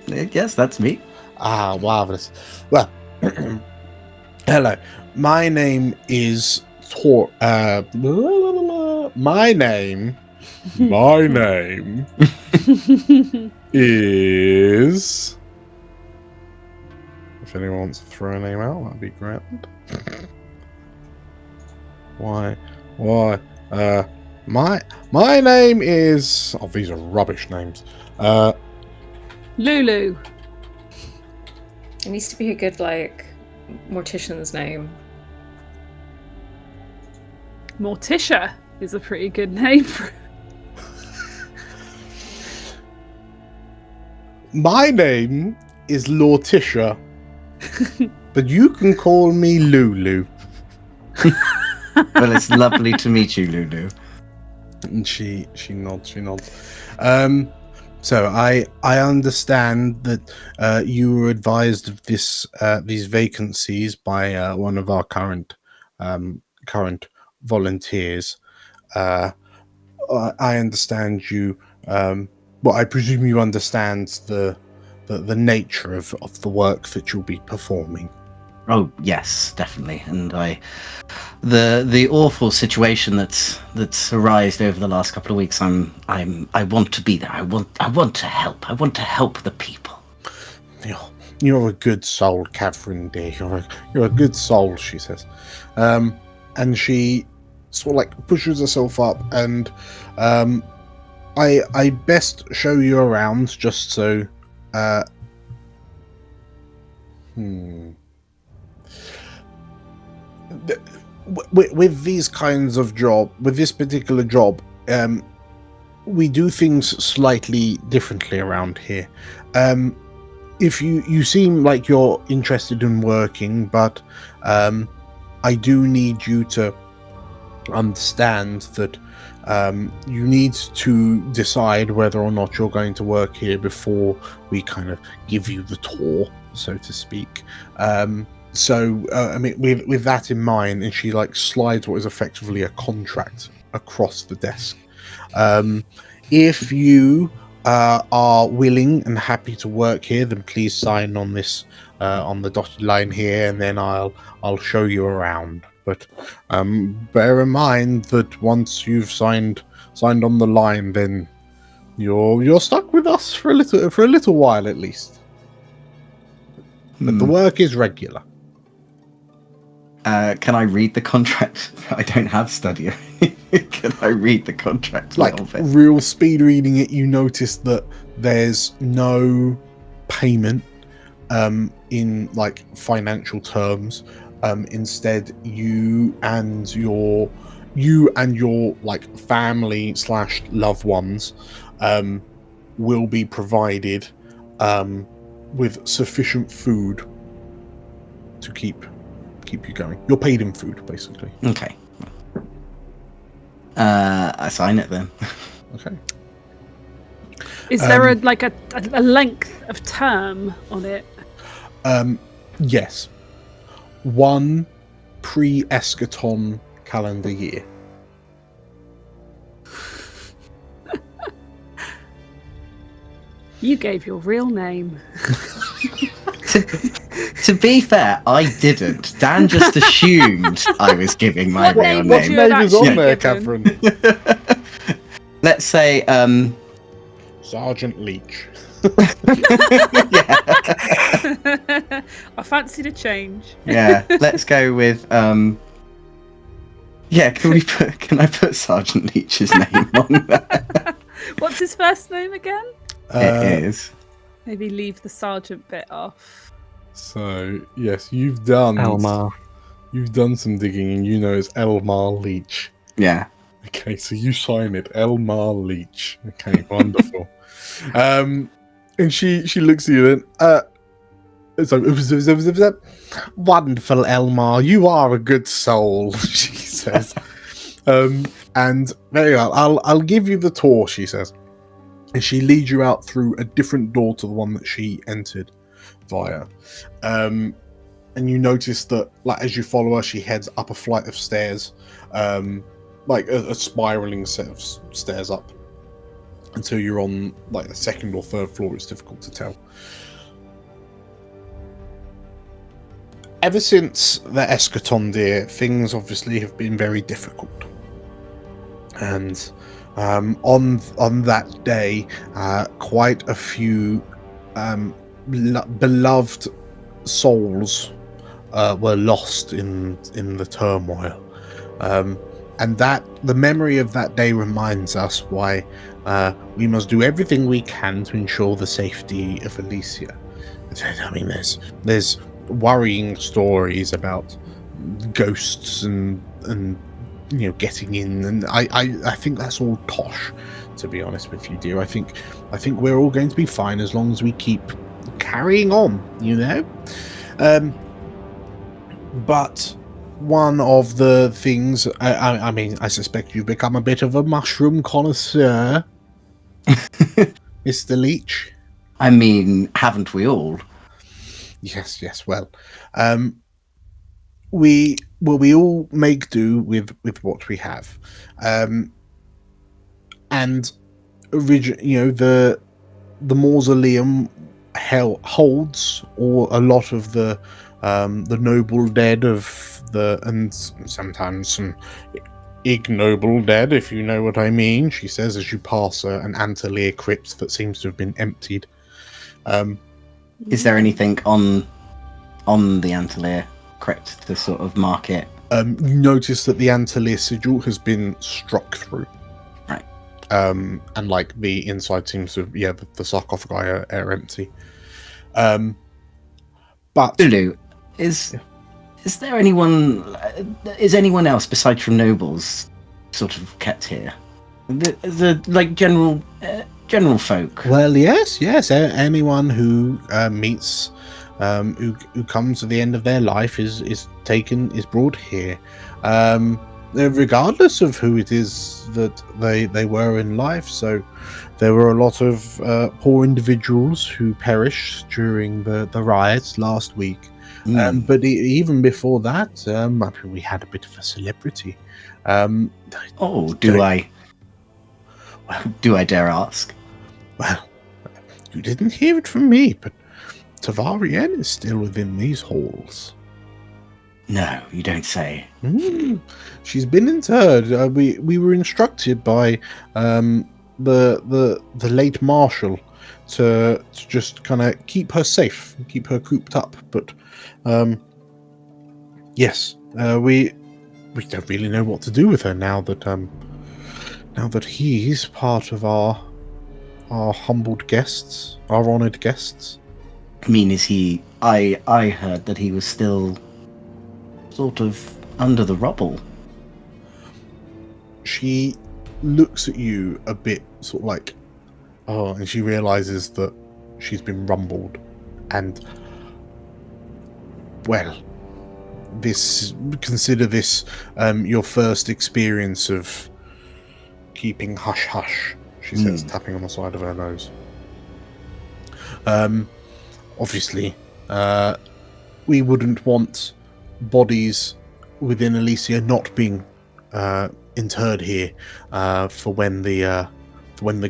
Yes, that's me. Ah, marvelous. Well, hello. My name is My name is. If anyone wants to throw a name out, that'd be great. Why? My name is. Oh, these are rubbish names. Lulu. It needs to be a good mortician's name. Morticia is a pretty good name for. My name is Lorticia, but you can call me Lulu. Well, it's lovely to meet you, Lulu. And she nods. So I understand that you were advised of these vacancies by one of our current volunteers. I understand you. I presume you understand the nature of the work that you'll be performing. Oh yes, definitely. And the awful situation that's arisen over the last couple of weeks. I want to be there. I want to help. I want to help the people. You're a good soul, Catherine dear. You're a good soul, she says, and she sort of pushes herself up, and I best show you around just so. With these kinds of with this particular job, we do things slightly differently around here. If you seem like you're interested in working, but I do need you to understand that you need to decide whether or not you're going to work here before we kind of give you the tour, so to speak. With that in mind, and she slides what is effectively a contract across the desk. If you are willing and happy to work here, then please sign on this on the dotted line here, and then I'll show you around. But bear in mind that once you've signed on the line, then you're stuck with us for a little while at least. But the work is regular. Can I read the contract? I don't have study. Can I read the contract a Like little bit? real speed reading it, you notice that there's no payment in like financial terms. Instead, you and your like family / loved ones will be provided with sufficient food to keep you going. You're paid in food, basically. Okay. I sign it then. Okay. Is there a length of term on it? Yes. 1 pre-eschaton calendar year. You gave your real name. To be fair, I didn't. Dan just assumed I was giving my real What name. name is on there, given? Catherine? Let's say, Sergeant Leach. yeah, I fancied a change. yeah. Let's go with, yeah. Can I put Sergeant Leach's name on there? What's his first name again? It is. Maybe leave the sergeant bit off. So yes, you've done Elmar. You've done some digging, and you know it's Elmar Leach. Yeah. Okay, so you sign it, Elmar Leach. Okay, wonderful. And she looks at you and wonderful, Elmar. You are a good soul, she says. And there you are. I'll give you the tour, she says. And she leads you out through a different door to the one that she entered via. And you notice that, like, as you follow her, she heads up a flight of stairs, like a spiraling set of stairs up, until you're on like the second or third floor. It's difficult to tell. Ever since the eschaton, dear, things obviously have been very difficult. And on that day, quite a few beloved souls were lost in the turmoil. And that the memory of that day reminds us why we must do everything we can to ensure the safety of Elysia. I mean, there's worrying stories about ghosts and you know, getting in, and I think that's all tosh, to be honest with you, dear. I think we're all going to be fine as long as we keep carrying on, you know. But one of the things, I mean, I suspect you've become a bit of a mushroom connoisseur, Mr. Leach. I mean, haven't we all? Yes. Well, we all make do with what we have, and you know, the mausoleum holds a lot of the noble dead of and sometimes some ignoble dead, if you know what I mean, she says as you pass an Antelier crypt that seems to have been emptied. Is there anything on the Antelier crypt to sort of mark it? You notice that the Antelier sigil has been struck through. Right. And like the inside seems to, the sarcophagi are empty. But Lulu, is there anyone else besides from nobles sort of kept here? The like general folk. Well, yes. Anyone who meets, who comes to the end of their life is brought here, regardless of who it is that they were in life. So there were a lot of poor individuals who perished during the riots last week. But even before that, we had a bit of a celebrity. Do I dare ask? Well, you didn't hear it from me, but Tavarien is still within these halls. No, you don't say. She's been interred. We were instructed by the late Marshal to just kind of keep her safe, keep her cooped up. But yes, We don't really know what to do with her now that he's part of our humbled guests, our honoured guests. I mean, is he? I heard that he was still sort of under the rubble. She looks at you a bit sort of like, oh, and she realizes that she's been rumbled, and well, consider this your first experience of keeping hush hush, she says, tapping on the side of her nose. Obviously, we wouldn't want bodies within Elysia not being interred here for when the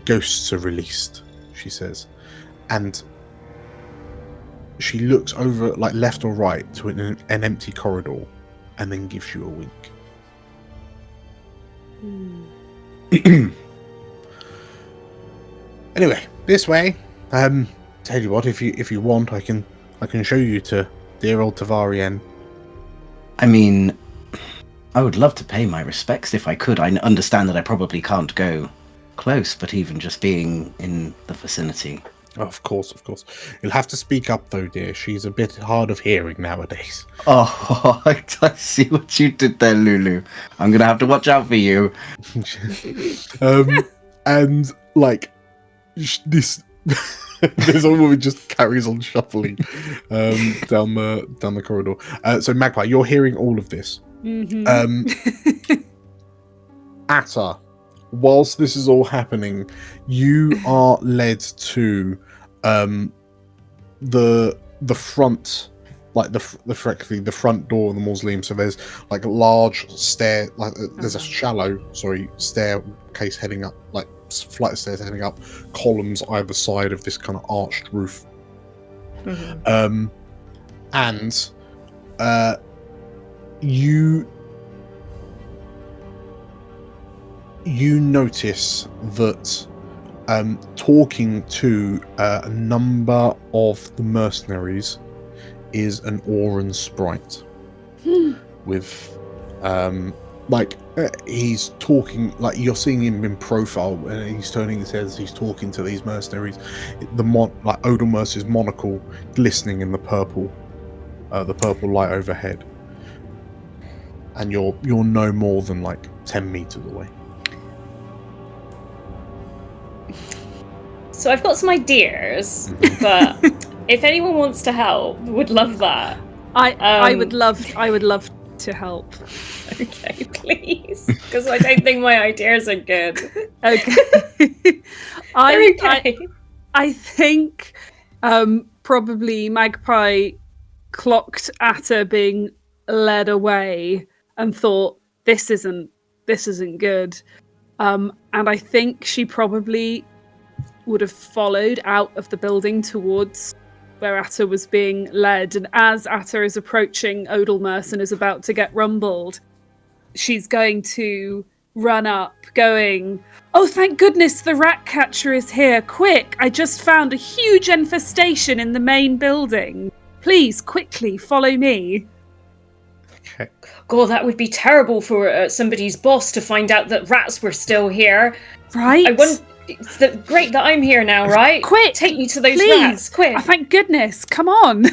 ghosts are released, she says. And she looks over, like, left or right to an empty corridor and then gives you a wink. Anyway, this way. Tell you what, if you want, I can show you to dear old Tavarien. I mean, I would love to pay my respects if I could. I understand that I probably can't go close, but even just being in the vicinity. Oh, of course. You'll have to speak up, though, dear. She's a bit hard of hearing nowadays. Oh, I see what you did there, Lulu. I'm going to have to watch out for you. And, like, this... This old woman just carries on shuffling down the corridor. So, Magpie, you're hearing all of this. Atta, whilst this is all happening, you are led to the front, like the front door of the mausoleum. So there's like a large stair, like there's a shallow staircase heading up, like flight of stairs heading up, columns either side of this kind of arched roof. And you notice that talking to a number of the mercenaries is an Auran sprite with he's talking, like you're seeing him in profile and he's turning his head as he's talking to these mercenaries. Odelmerce's monocle glistening in the purple light overhead, and you're no more than like 10 meters away. So I've got some ideas, but if anyone wants to help, would love that. I would love to help. Okay, please, because I don't think my ideas are good. Okay. Okay. I think probably Magpie clocked Atta being led away and thought this isn't good, and I think she probably would have followed out of the building towards where Atta was being led. And as Atta is approaching Odelmerce and is about to get rumbled, she's going to run up, going, "Oh, thank goodness the rat catcher is here. Quick, I just found a huge infestation in the main building. Please, quickly, follow me." Okay. God, that would be terrible for somebody's boss to find out that rats were still here. Right? It's great that I'm here now, right? Quick! Take me to those please. rats, quick! Oh, thank goodness, come on!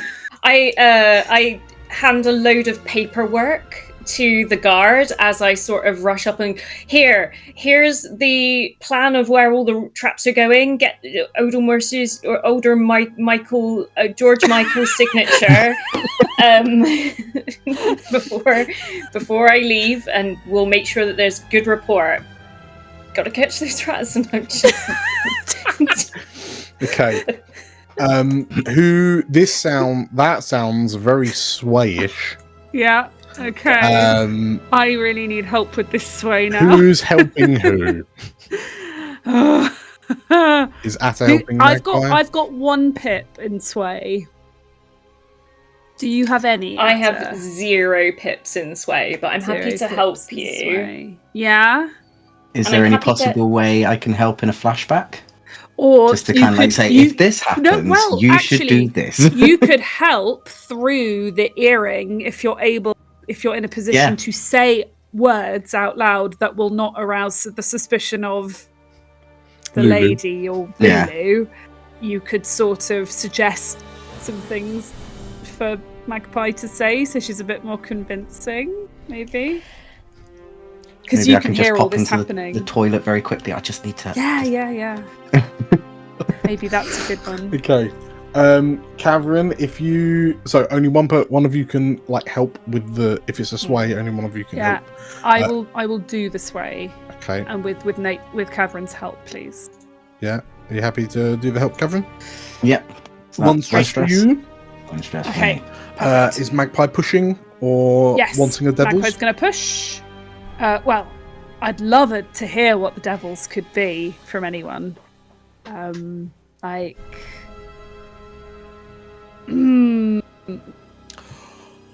I hand a load of paperwork to the guard as I sort of rush up and here's the plan of where all the traps are going. Get Odelmerce's or George Michael's signature before I leave, and we'll make sure that there's good rapport. Gotta catch those rats, and I'm just okay. That sounds very swayish. Yeah. Okay. I really need help with this sway now. Who's helping who? Is Atta helping Magpie? I've got 1 pip in sway. Do you have any? I have 0 pips in sway, but I'm happy to help you. Sway. Yeah. Is there any possible way I can help in a flashback? Or just to kind of like say, if this happens, you should do this. You could help through the earring if you're able if you're in a position to say words out loud that will not arouse the suspicion of the Lulu. lady or Lulu, you could sort of suggest some things for Magpie to say, so she's a bit more convincing, maybe. Because you I can just hear all pop this into happening. the toilet very quickly. I just need to. Yeah. Maybe that's a good one. Okay. Cavern, if you only one of you can like help with the if it's a sway, only one of you can help. I will do the sway. Okay. And with Nate with Cavern's help, please. Yeah. Are you happy to do the help, Cavern? Yep. One stress for you. One stress. Okay. Is Magpie pushing or wanting a devils? Magpie's going to push. Well, I'd love it to hear what the devils could be from anyone. Like.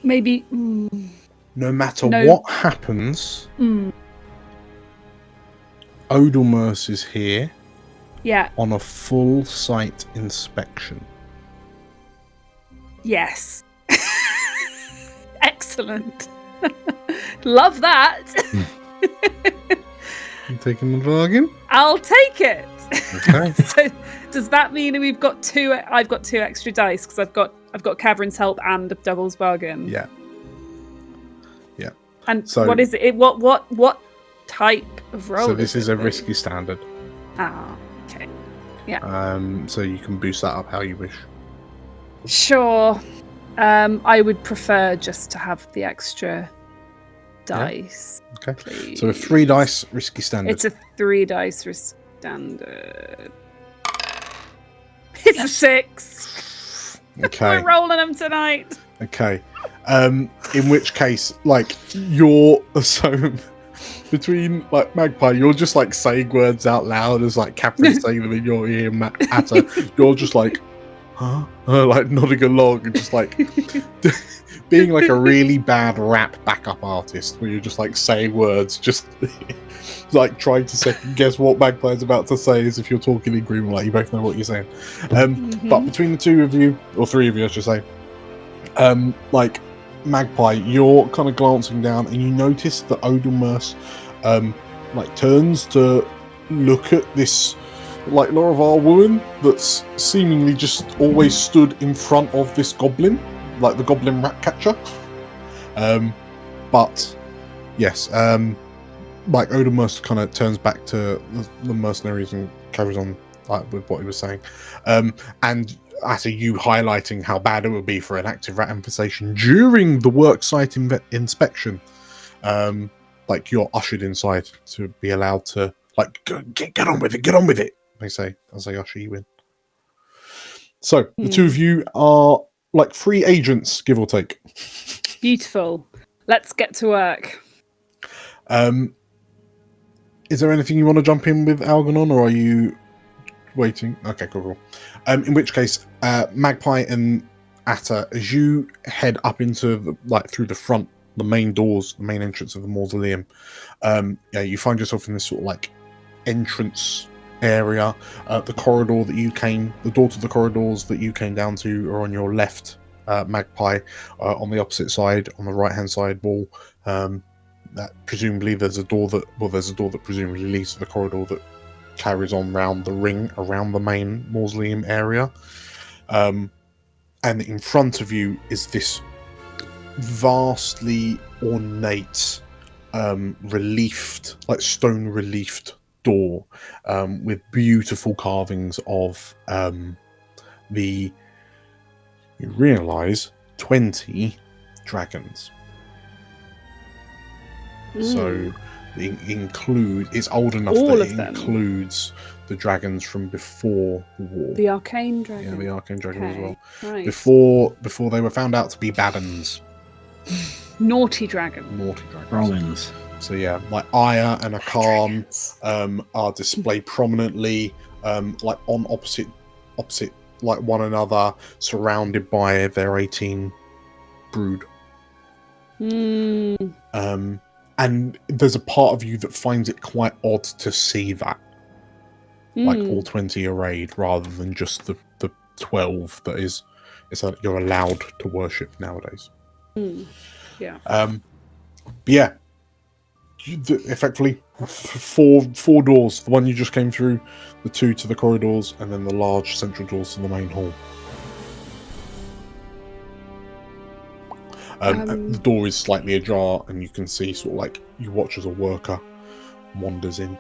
Maybe. No matter what happens, Odelmers is here. Yeah. On a full site inspection. Yes. Excellent. Love that. You taking the bargain? I'll take it. Okay. So does that mean we've got two? I've got 2 extra dice because I've got Cavern's help and a devil's bargain. Yeah. And so, what is it? What type of roll? So this is a risky standard. Ah, okay. Yeah. So you can boost that up how you wish. Sure. I would prefer just to have the extra dice. Yeah. Okay. Please. So a 3 dice risky standard. It's a 3 dice risky standard. It's a 6. Okay. We're rolling them tonight. Okay. In which case, like, you're so between like Magpie, you're just like saying words out loud as like Captain saying them in your ear, Atta. You're just like, huh? Like nodding along and just like being like a really bad rap backup artist where you're just like saying words, just like trying to second guess what Magpie's about to say as if you're talking in Green, like you both know what you're saying. But between the 2 of you, or 3 of you, I should say, like Magpie, you're kind of glancing down and you notice that Odelmers like turns to look at this like Laravar woman that's seemingly just always stood in front of this goblin, like the goblin rat catcher. But yes, like Odelmers kind of turns back to the mercenaries and carries on like with what he was saying. And after you highlighting how bad it would be for an active rat infestation during the worksite inspection, like you're ushered inside to be allowed to like get on with it. They say as they usher you in. So the 2 of you are like free agents, give or take. Beautiful. Let's get to work. Is there anything you want to jump in with Algernon, or are you waiting? Okay, cool. In which case, Magpie and Atta, as you head up into through the front, the main doors, the main entrance of the mausoleum, you find yourself in this sort of like entrance area. The door to the corridors that you came down to are on your left, Magpie. On the opposite side, on the right hand side wall, that presumably there's a door that presumably leads to the corridor that carries on round the ring around the main mausoleum area, and in front of you is this vastly ornate reliefed, like stone reliefed door, with beautiful carvings of you realize 20 dragons. So it's old enough that it includes the dragons from before the war. The arcane dragon. Yeah, the arcane dragon as well. Right. Before they were found out to be bad uns. Naughty dragons. Rollins. So yeah, like Aya and Akam are displayed prominently, like on opposite like one another, surrounded by their 18 brood. And there's a part of you that finds it quite odd to see that. Like all 20 arrayed rather than just the 12 that you're allowed to worship nowadays. Yeah. But yeah, effectively four doors. The one you just came through, the two to the corridors, and then the large central doors to the main hall. The door is slightly ajar, and you can see sort of like you watch as a worker wanders in.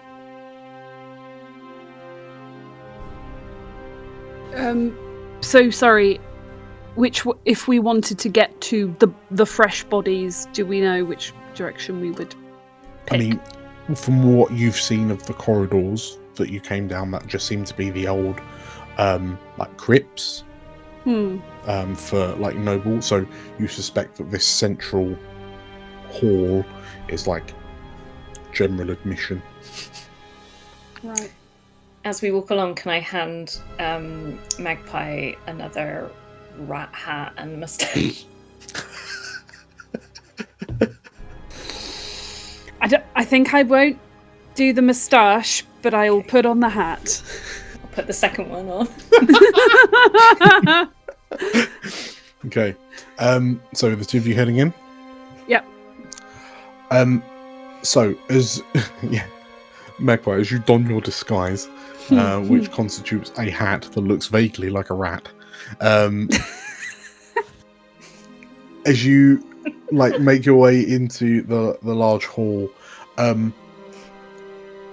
So sorry. If we wanted to get to the fresh bodies, do we know which direction we would pick? I mean, from what you've seen of the corridors that you came down, that just seemed to be the old like crypts for like noble. So you suspect that this central hall is like general admission. Right. As we walk along, can I hand Magpie another rat hat and moustache? I think I won't do the moustache, but I will put on the hat. I'll put the second one on. Okay. So the two of you heading in? Yep. So as Magpie, as you don your disguise, which constitutes a hat that looks vaguely like a rat, as you like make your way into the large hall,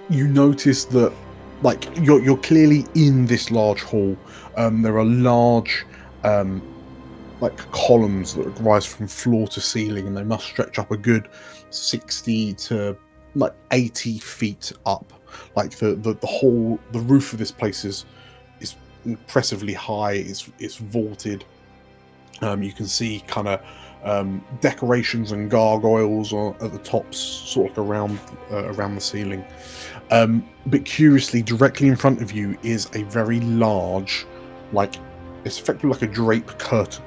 you notice that like you're clearly in this large hall. There are large like columns that rise from floor to ceiling, and they must stretch up a good 60 to like 80 feet up. Like the roof of this place is impressively high. It's vaulted. You can see kind of decorations and gargoyles at the tops, sort of around the ceiling. But curiously, directly in front of you is a very large, like it's effectively like a drape curtain.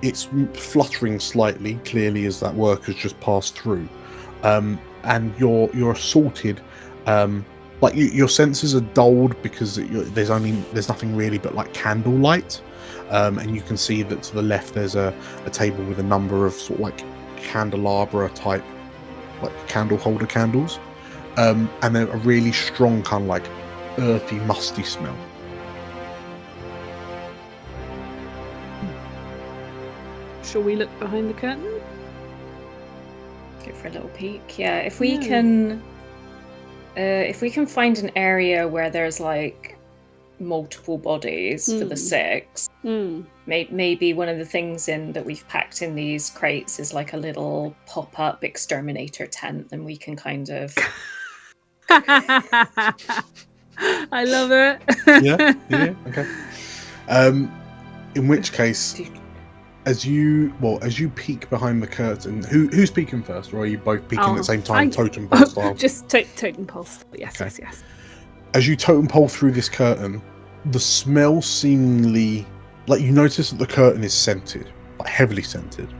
It's fluttering slightly, clearly, as that worker's just passed through. And you're assaulted. Like your senses are dulled because there's nothing really but like candlelight. And you can see that to the left there's a table with a number of sort of like candelabra type, like candle holder candles, and they're a really strong kind of like earthy, musty smell. Shall we look behind the curtain? Go for a little peek. Yeah, if we can find an area where there's like multiple bodies for the six. Maybe one of the things that we've packed in these crates is like a little pop-up exterminator tent, and we can kind of. I love it. Yeah, okay. In which case, as you peek behind the curtain, who's peeking first, or are you both peeking at the same time, totem pole style? Just totem pole. Yes, okay. yes. As you totem pole through this curtain, the smell seemingly, like you notice that the curtain is scented, like heavily scented,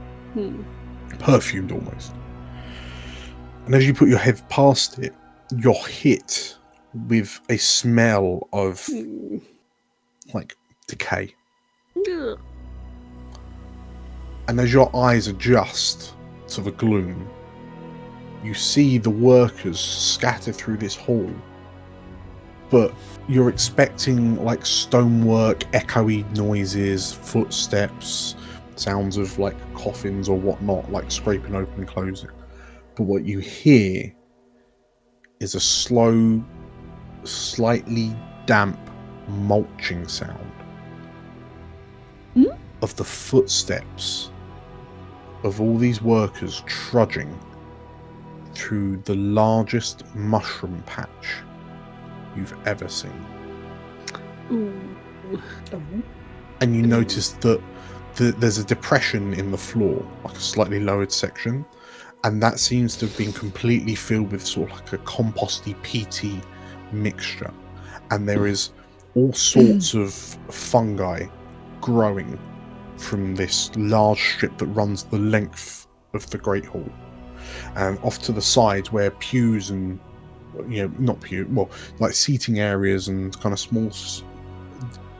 perfumed almost. And as you put your head past it, you're hit with a smell of like decay. And as your eyes adjust to the gloom, you see the workers scatter through this hall, but you're expecting like stonework, echoey noises, footsteps, sounds of like coffins or whatnot, like scraping open and closing. But what you hear is a slow, slightly damp mulching sound of the footsteps of all these workers trudging through the largest mushroom patch you've ever seen. And you notice that there's a depression in the floor, like a slightly lowered section, and that seems to have been completely filled with sort of like a composty Pt mixture, and there is all sorts of fungi growing from this large strip that runs the length of the Great Hall. And off to the side, where pews and like seating areas and kind of small,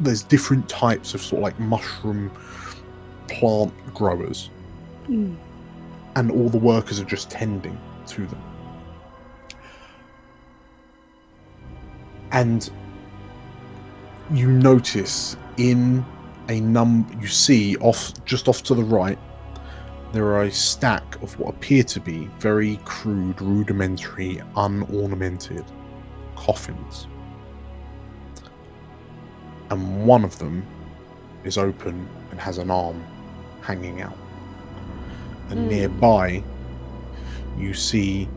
there's different types of sort of like mushroom plant growers, And all the workers are just tending to them. And you notice in you see just off to the right, there are a stack of what appear to be very crude, rudimentary, unornamented coffins. And one of them is open and has an arm hanging out. And nearby, you see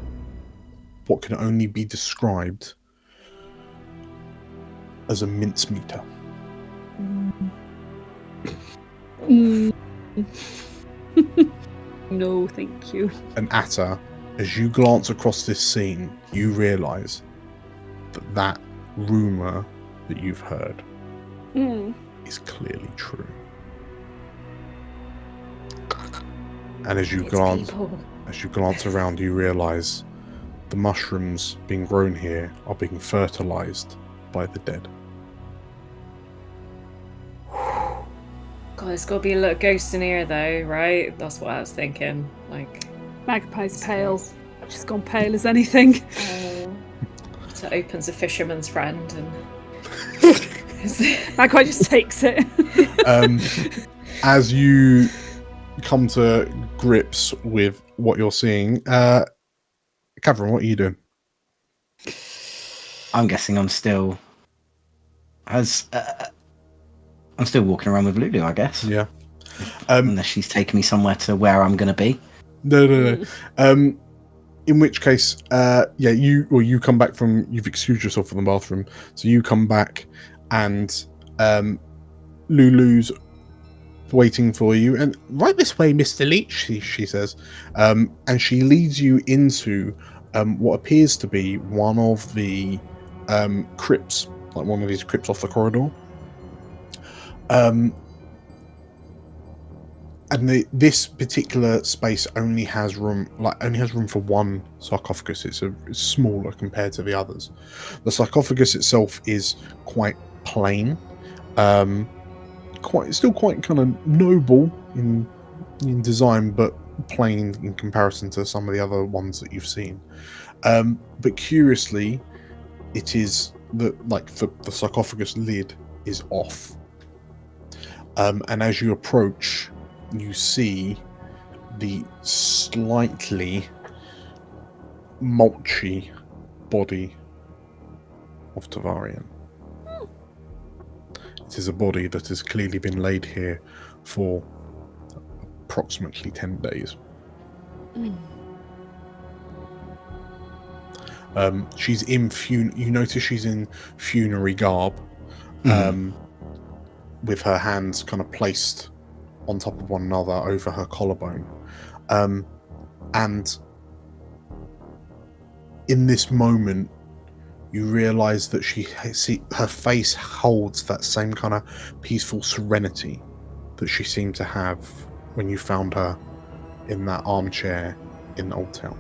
what can only be described as a mincemeter. No, thank you. And Atta, as you glance across this scene, you realise that rumour that you've heard is clearly true. And as you glance around, you realise the mushrooms being grown here are being fertilised by the dead. God, there's got to be a little ghost in here, though, right? That's what I was thinking. Like, Magpie's pale. She's gone pale as anything. So opens a fisherman's friend, and Magpie just takes it. As you come to grips with what you're seeing, Catherine, what are you doing? I'm guessing I'm still walking around with Lulu, I guess. Yeah. Unless she's taking me somewhere to where I'm going to be. No. In which case, you come back you've excused yourself from the bathroom, so you come back and Lulu's waiting for you, and right this way, Mr. Leech, she says, and she leads you into what appears to be one of the crypts, like one of these crypts off the corridor. And this particular space only has room for one sarcophagus. It's smaller compared to the others. The sarcophagus itself is quite plain, still quite kind of noble in design, but plain in comparison to some of the other ones that you've seen. But curiously, it is the sarcophagus lid is off. And as you approach, you see the slightly mulchy body of Tavarian. It is a body that has clearly been laid here for approximately 10 days. She's in you notice she's in funerary garb, with her hands kind of placed on top of one another over her collarbone. And in this moment, you realise that her face holds that same kind of peaceful serenity that she seemed to have when you found her in that armchair in Old Town.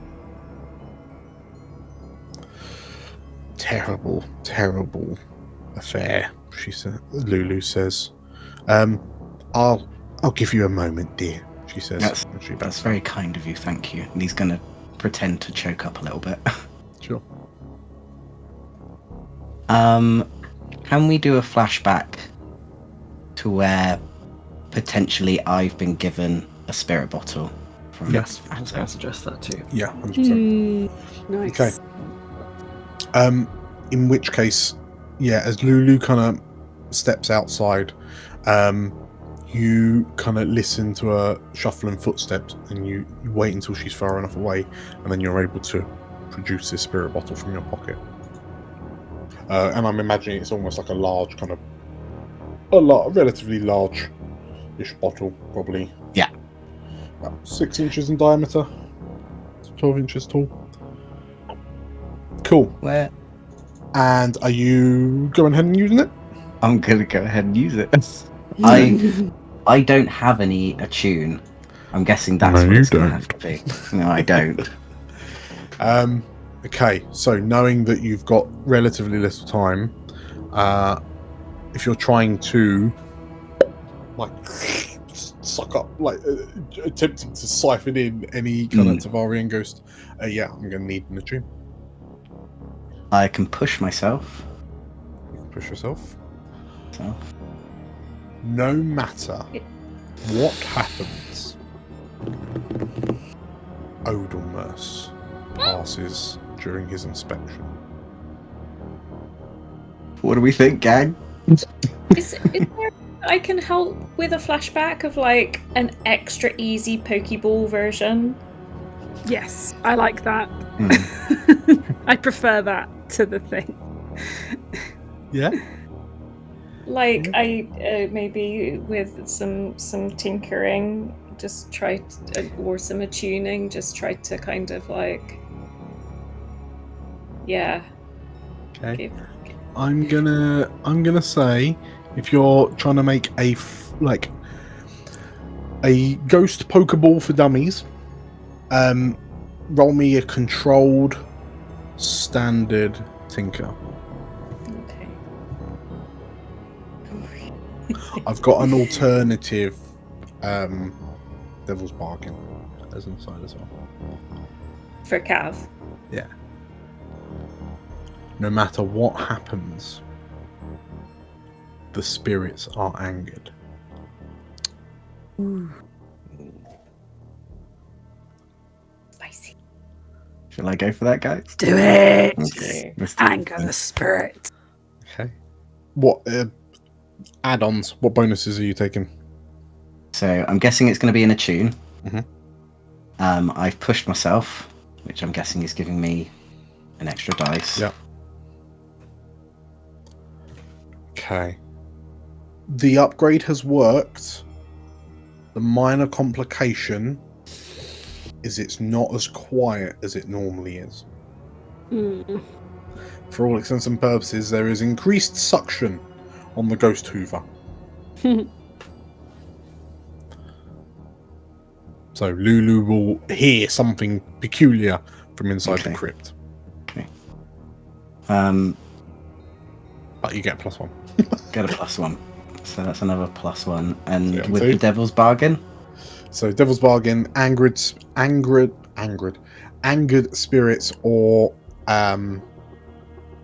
Terrible, terrible affair, Lulu says. I'll give you a moment, dear, she says. That's very kind of you, thank you. And he's going to pretend to choke up a little bit. Sure. Can we do a flashback to where potentially I've been given a spirit bottle from Yes, I was going to suggest that too. Yeah, 100%. Nice. Okay. In which case, as Lulu kind of steps outside, you kind of listen to her shuffling footsteps, and you wait until she's far enough away, and then you're able to produce this spirit bottle from your pocket. And I'm imagining it's almost like a large kind of, relatively large-ish bottle, probably. Yeah. About 6 inches in diameter, 12 inches tall. Cool. Where? And are you going ahead and using it? I'm going to go ahead and use it. I don't have any attune. I'm guessing that's what it's going to have to be. No, I don't. Okay, so knowing that you've got relatively little time, if you're trying to suck up, attempting to siphon in any kind of Tavarian ghost. Yeah, I'm going to need an attune. I can push myself. You can push yourself. So. No matter what happens, Odelmus passes during his inspection. What do we think, gang? Is there, I can help with a flashback of like an extra easy Pokeball version? Yes, I like that. I prefer that to the thing. Yeah. Like I maybe with some tinkering, just try to, or some attuning, just try to kind of like, yeah. Okay. I'm gonna say, if you're trying to make a ghost Pokeball for dummies, roll me a controlled standard tinker. Okay. I've got an alternative Devil's Bargain as an aside as well. For Cav. Yeah. No matter what happens, the spirits are angered. Ooh. Spicy. Shall I go for that, guys? Do it! Okay. Anger the spirit. Okay. What add-ons? What bonuses are you taking? So I'm guessing it's going to be an attune. Mm-hmm. I've pushed myself, which I'm guessing is giving me an extra dice. Yeah. Okay. The upgrade has worked. The minor complication is it's not as quiet as it normally is. For all intents and purposes, there is increased suction on the Ghost Hoover. So Lulu will hear something peculiar from inside the crypt. Okay. But you get +1. Get a +1. So that's another +1. And Yeah, with two. the Devil's Bargain? So Devil's Bargain, angered spirits, or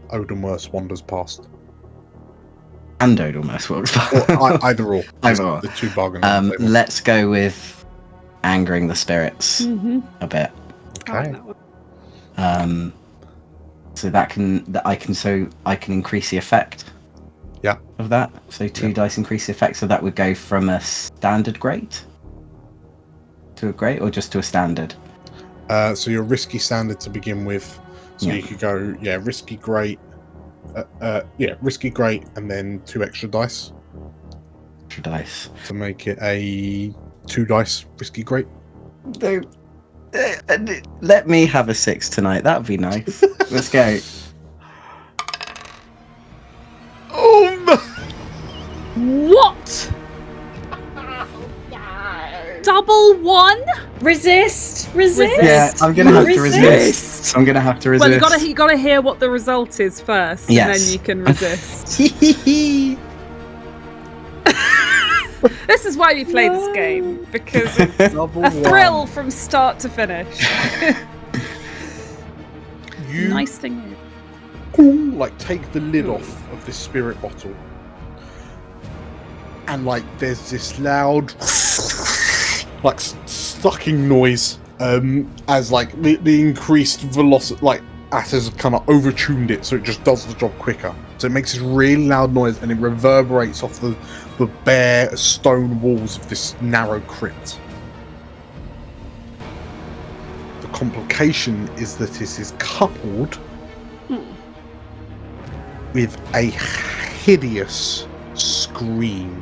Odelmus wanders past. And Odelmus walks Or either or. Either or. The two bargain. Let's go with angering the spirits a bit. Okay. So I can increase the effect. Yeah. Of that. So 2 dice increase the effect. So that would go from a standard great to a great, or just to a standard. So your risky standard to begin with. So you could go risky great. Risky great, and then 2 extra dice. Extra dice to make it a 2 dice risky great. Let me have a 6 tonight. That would be nice. Let's go. What? Double 1? Resist. Yeah, I'm gonna have to resist. I'm gonna have to resist. Well, you gotta hear what the result is first, and then you can resist. This is why we play this game, because it's a thrill from start to finish. Nice thing. Take the lid off of this spirit bottle, and there's this loud sucking noise as the increased velocity has kind of overtuned it, so it just does the job quicker. So it makes this really loud noise, and it reverberates off the bare stone walls of this narrow crypt. The complication is that it is coupled with a hideous scream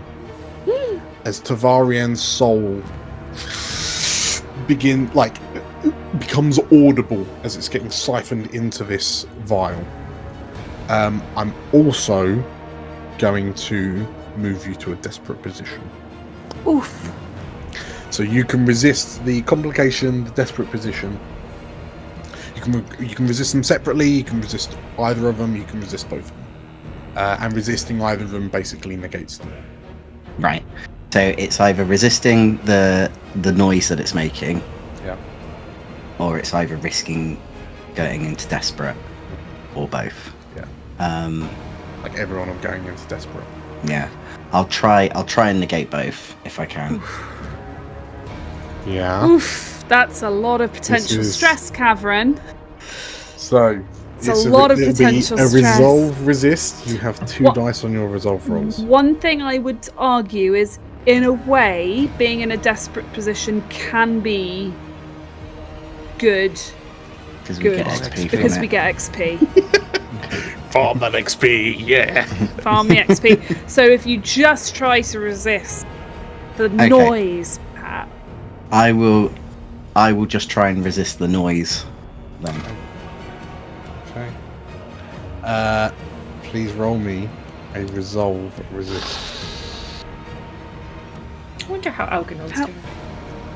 as Tavarian's soul becomes audible as it's getting siphoned into this vial. I'm also going to move you to a desperate position. Oof. So you can resist the complication, the desperate position. You can resist them separately, you can resist either of them, you can resist both of them. And resisting either of them basically negates them. Right. So it's either resisting the noise that it's making, or it's either risking going into desperate, or both. Yeah. Like everyone, I'm going into desperate. Yeah. I'll try and negate both if I can. Yeah. Oof, that's a lot of potential stress, Cavern. So it's a lot of potential stress. Resolve resist. You have 2 dice on your resolve rolls. One thing I would argue is, in a way, being in a desperate position can be good. Because we get XP. Because we get XP. Farm that XP, yeah. Farm the XP. So if you just try to resist the noise, Pat. I will just try and resist the noise then. Okay. Please roll me a resolve resist. I wonder how Algernon's doing.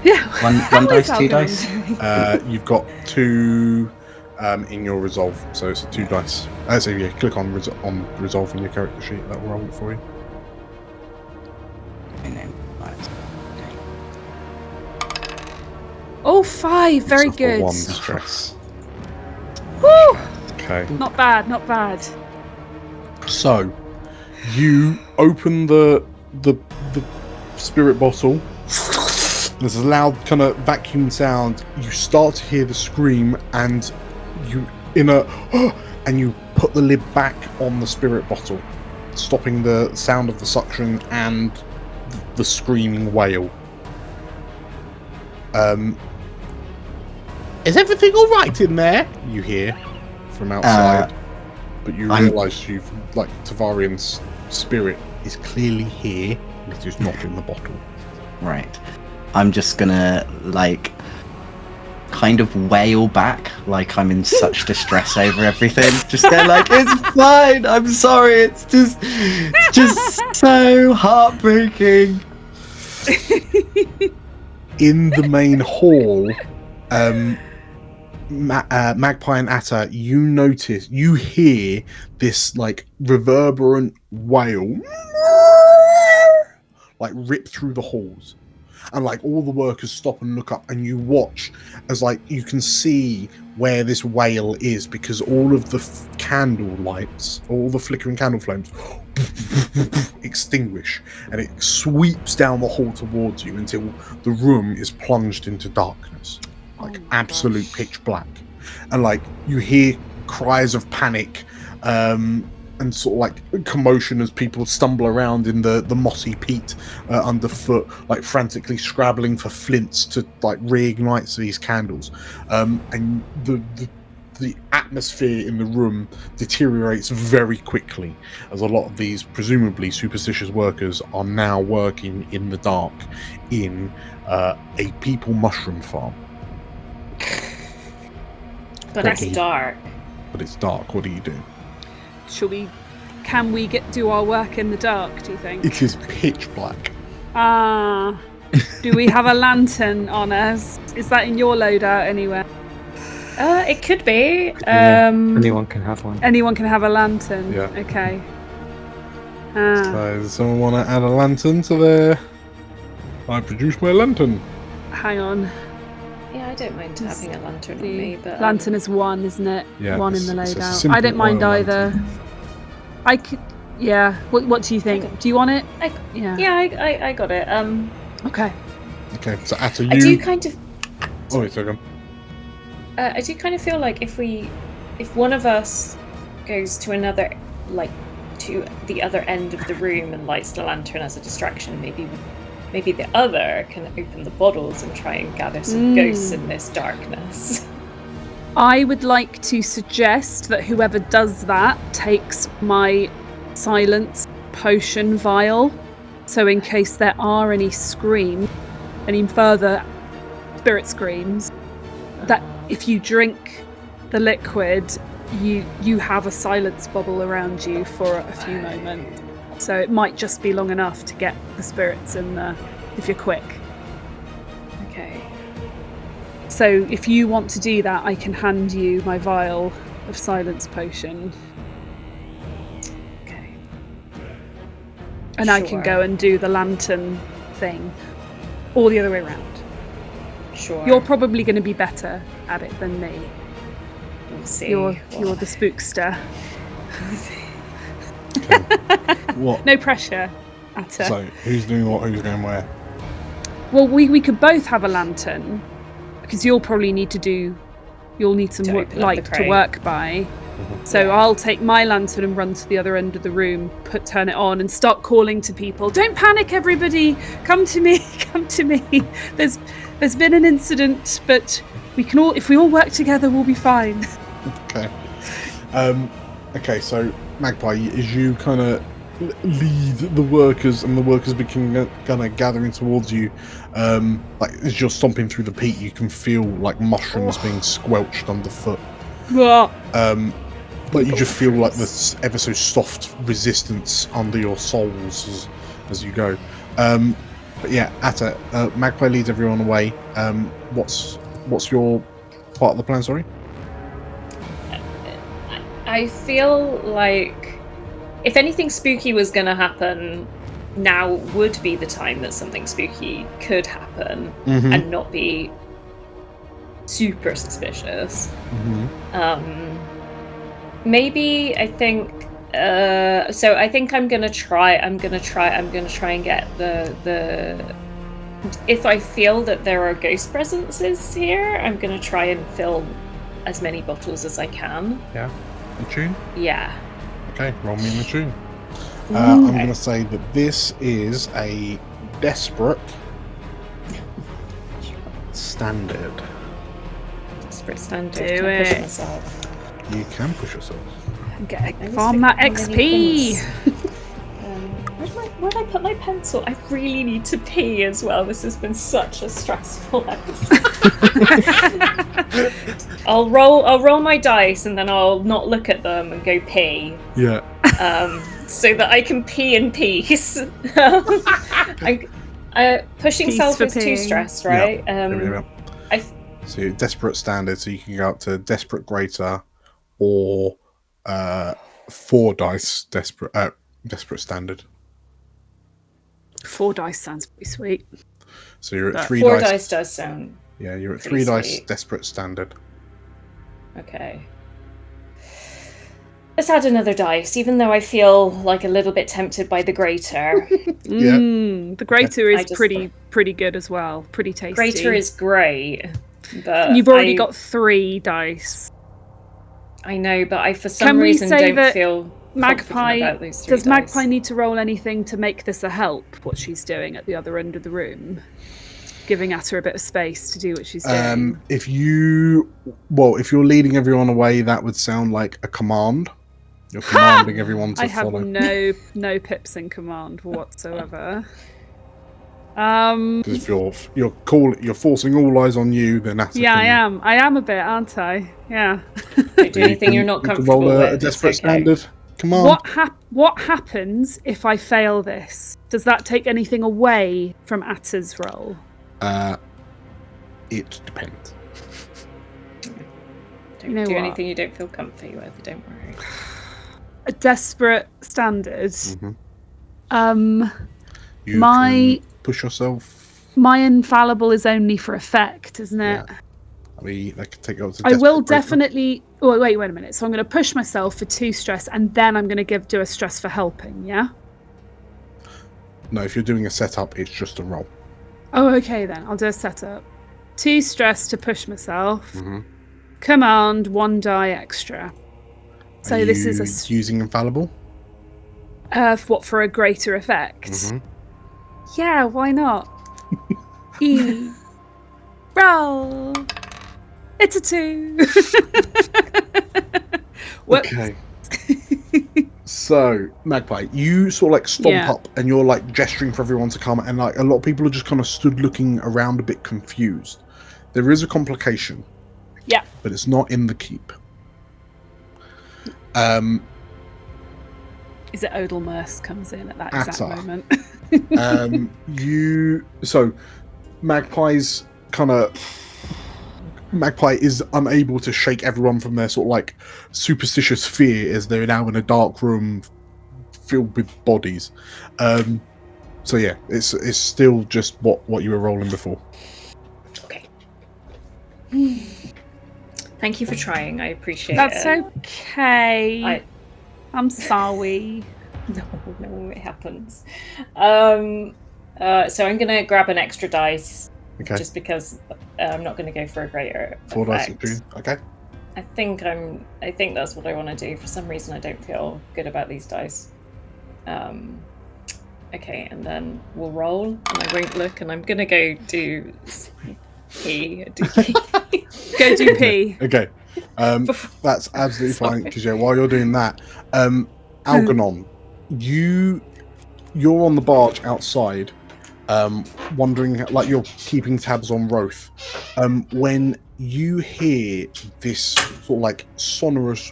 Yeah. One dice, 2 dice. You've got 2 in your resolve, so it's a 2 dice. So yeah, click on resolve in your character sheet. That will roll it for you. Oh, 5. Very Except good. for 1 stress. Woo! Okay. Not bad. Not bad. So, you open the spirit bottle. There's a loud kind of vacuum sound. You start to hear the scream, and you put the lid back on the spirit bottle, stopping the sound of the suction and the screaming wail. Is everything all right in there? You hear from outside, but you realise Tavarian's spirit is clearly here, and it is not in the bottle. Right. I'm just gonna kind of wail back like I'm in such distress over everything. Just go like, it's fine, I'm sorry, it's just so heartbreaking. In the main hall, Magpie and Atta, you hear this reverberant wail rip through the halls, and all the workers stop and look up, and you watch as you can see where this wail is, because all of the candle lights, all the flickering candle flames extinguish, and it sweeps down the hall towards you until the room is plunged into darkness, absolute pitch black, and you hear cries of panic and sort of commotion as people stumble around in the mossy peat underfoot, frantically scrabbling for flints to reignite these candles, and the atmosphere in the room deteriorates very quickly, as a lot of these presumably superstitious workers are now working in the dark in a people mushroom farm. But that's dark. But it's dark. What do you do? Can we do our work in the dark, do you think? It is pitch black. Do we have a lantern on us? Is that in your loadout anywhere? It could be. Anyone can have one. Anyone can have a lantern. Yeah. Okay. So does someone want to add a lantern to their... I produced my lantern. Hang on. Yeah, I don't mind having a lantern on me, but... Lantern is 1, isn't it? Yeah, 1 in the loadout. I don't mind either. Lantern. I could... Yeah. What do you think? Okay. Do you want it? Yeah, I got it. Okay. Okay, so Atta, you... I do kind of... Oh, wait, second. I do kind of feel like if one of us goes to another, to the other end of the room and lights the lantern as a distraction, maybe the other can open the bottles and try and gather some ghosts in this darkness. I would like to suggest that whoever does that takes my silence potion vial, so in case there are any screams, any further spirit screams, that if you drink the liquid, you have a silence bubble around you for a few moments. So it might just be long enough to get the spirits in there, if you're quick. Okay. So if you want to do that, I can hand you my vial of silence potion. Okay. And I can go and do the lantern thing, or the other way around. Sure. You're probably going to be better at it than me. We'll see. You're the spookster. What? No pressure, Atta. So, who's doing what? Who's going where? Well, we could both have a lantern, because you'll probably need you'll need some light to work by. So I'll take my lantern and run to the other end of the room, turn it on, and start calling to people. Don't panic, everybody! Come to me! Come to me! There's been an incident, but we can all, if we all work together, we'll be fine. Okay. Okay. So Magpie, as you kind of lead the workers, and the workers begin kind of gathering towards you, like as you're stomping through the peat, you can feel like mushrooms being squelched underfoot. But you just feel like this ever so soft resistance under your soles as you go. But yeah, Atta, Magpie leads everyone away. What's your part of the plan? Sorry. I feel like if anything spooky was going to happen, now would be the time that something spooky could happen and not be super suspicious. Maybe I think so I think I'm gonna try and get the if I feel that there are ghost presences here, I'm gonna try and fill as many bottles as I can. Yeah. In tune? Yeah. Okay, roll me in the tune. I'm gonna say that this is a desperate standard. Desperate standard. Do Can I push it. myself? You can push yourself. Farm that XP! Where'd I put my pencil? I really need to pee as well. This has been such a stressful episode. I'll roll my dice and then I'll not look at them and go pee. Yeah. So that I can pee in peace. Pushing Peace self for is 2 peeing. stress, right? So you're desperate standard, so you can go up to desperate greater, or 4 dice desperate standard. 4 dice sounds pretty sweet. So you're at But 3 4 dice. dice does sound. Yeah, you're at pretty 3 dice sweet. desperate standard. Okay. Let's add another dice, even though I feel like a little bit tempted by the greater. The grater is pretty good as well. Pretty tasty. Grater is great, but You've already got 3 dice. I know, but I for some reason don't feel Magpie about those 3 does dice. Magpie need to roll anything to make this a help? What she's doing at the other end of the room, giving Atta a bit of space to do what she's doing. If you're leading everyone away, that would sound like a command. You're commanding everyone to follow. I have no pips in command whatsoever. Because if you're forcing all eyes on you, then that's I am a bit, aren't I? Yeah. Don't do anything you're not comfortable roll with. a desperate It's okay. standard command. What happens if I fail this? Does that take anything away from Atta's roll? It depends. Don't do anything you don't feel comfy with. Don't worry. A desperate standard. You can push yourself. My infallible is only for effect, isn't it? Yeah. I mean, that could take up to. I will definitely. Oh, wait a minute. So I'm going to push myself for 2 stress, and then I'm going to do a stress for helping. Yeah. No, if you're doing a setup, it's just a roll. Oh, okay then. I'll do a setup. 2 stress to push myself. Command 1 die extra. So this is using infallible. What, for a greater effect? Yeah, why not? E. Roll. It's a 2. Okay. So, Magpie, you sort of like stomp up and you're like gesturing for everyone to come, and like a lot of people are just kind of stood looking around a bit confused. There is a complication. Yeah. But it's not in the keep. Is it Odalmerce comes in at that exact moment? Magpie is unable to shake everyone from their sort of like superstitious fear as they're now in a dark room filled with bodies. So yeah, it's still just what you were rolling before. Okay. Thank you for trying. I appreciate it. That's okay. I'm sorry. No, it happens. So I'm gonna grab an extra dice, just because I'm not gonna go for a greater 4 dice effect. each. Okay. I think that's what I want to do. For some reason, I don't feel good about these dice. Okay, and then we'll roll, and I won't look, and I'm gonna go do pee. Go do pee. Okay. That's absolutely fine, because while you're doing that, Algernon, you're on the barge outside, wondering, like, you're keeping tabs on Roth, when you hear this sort of like sonorous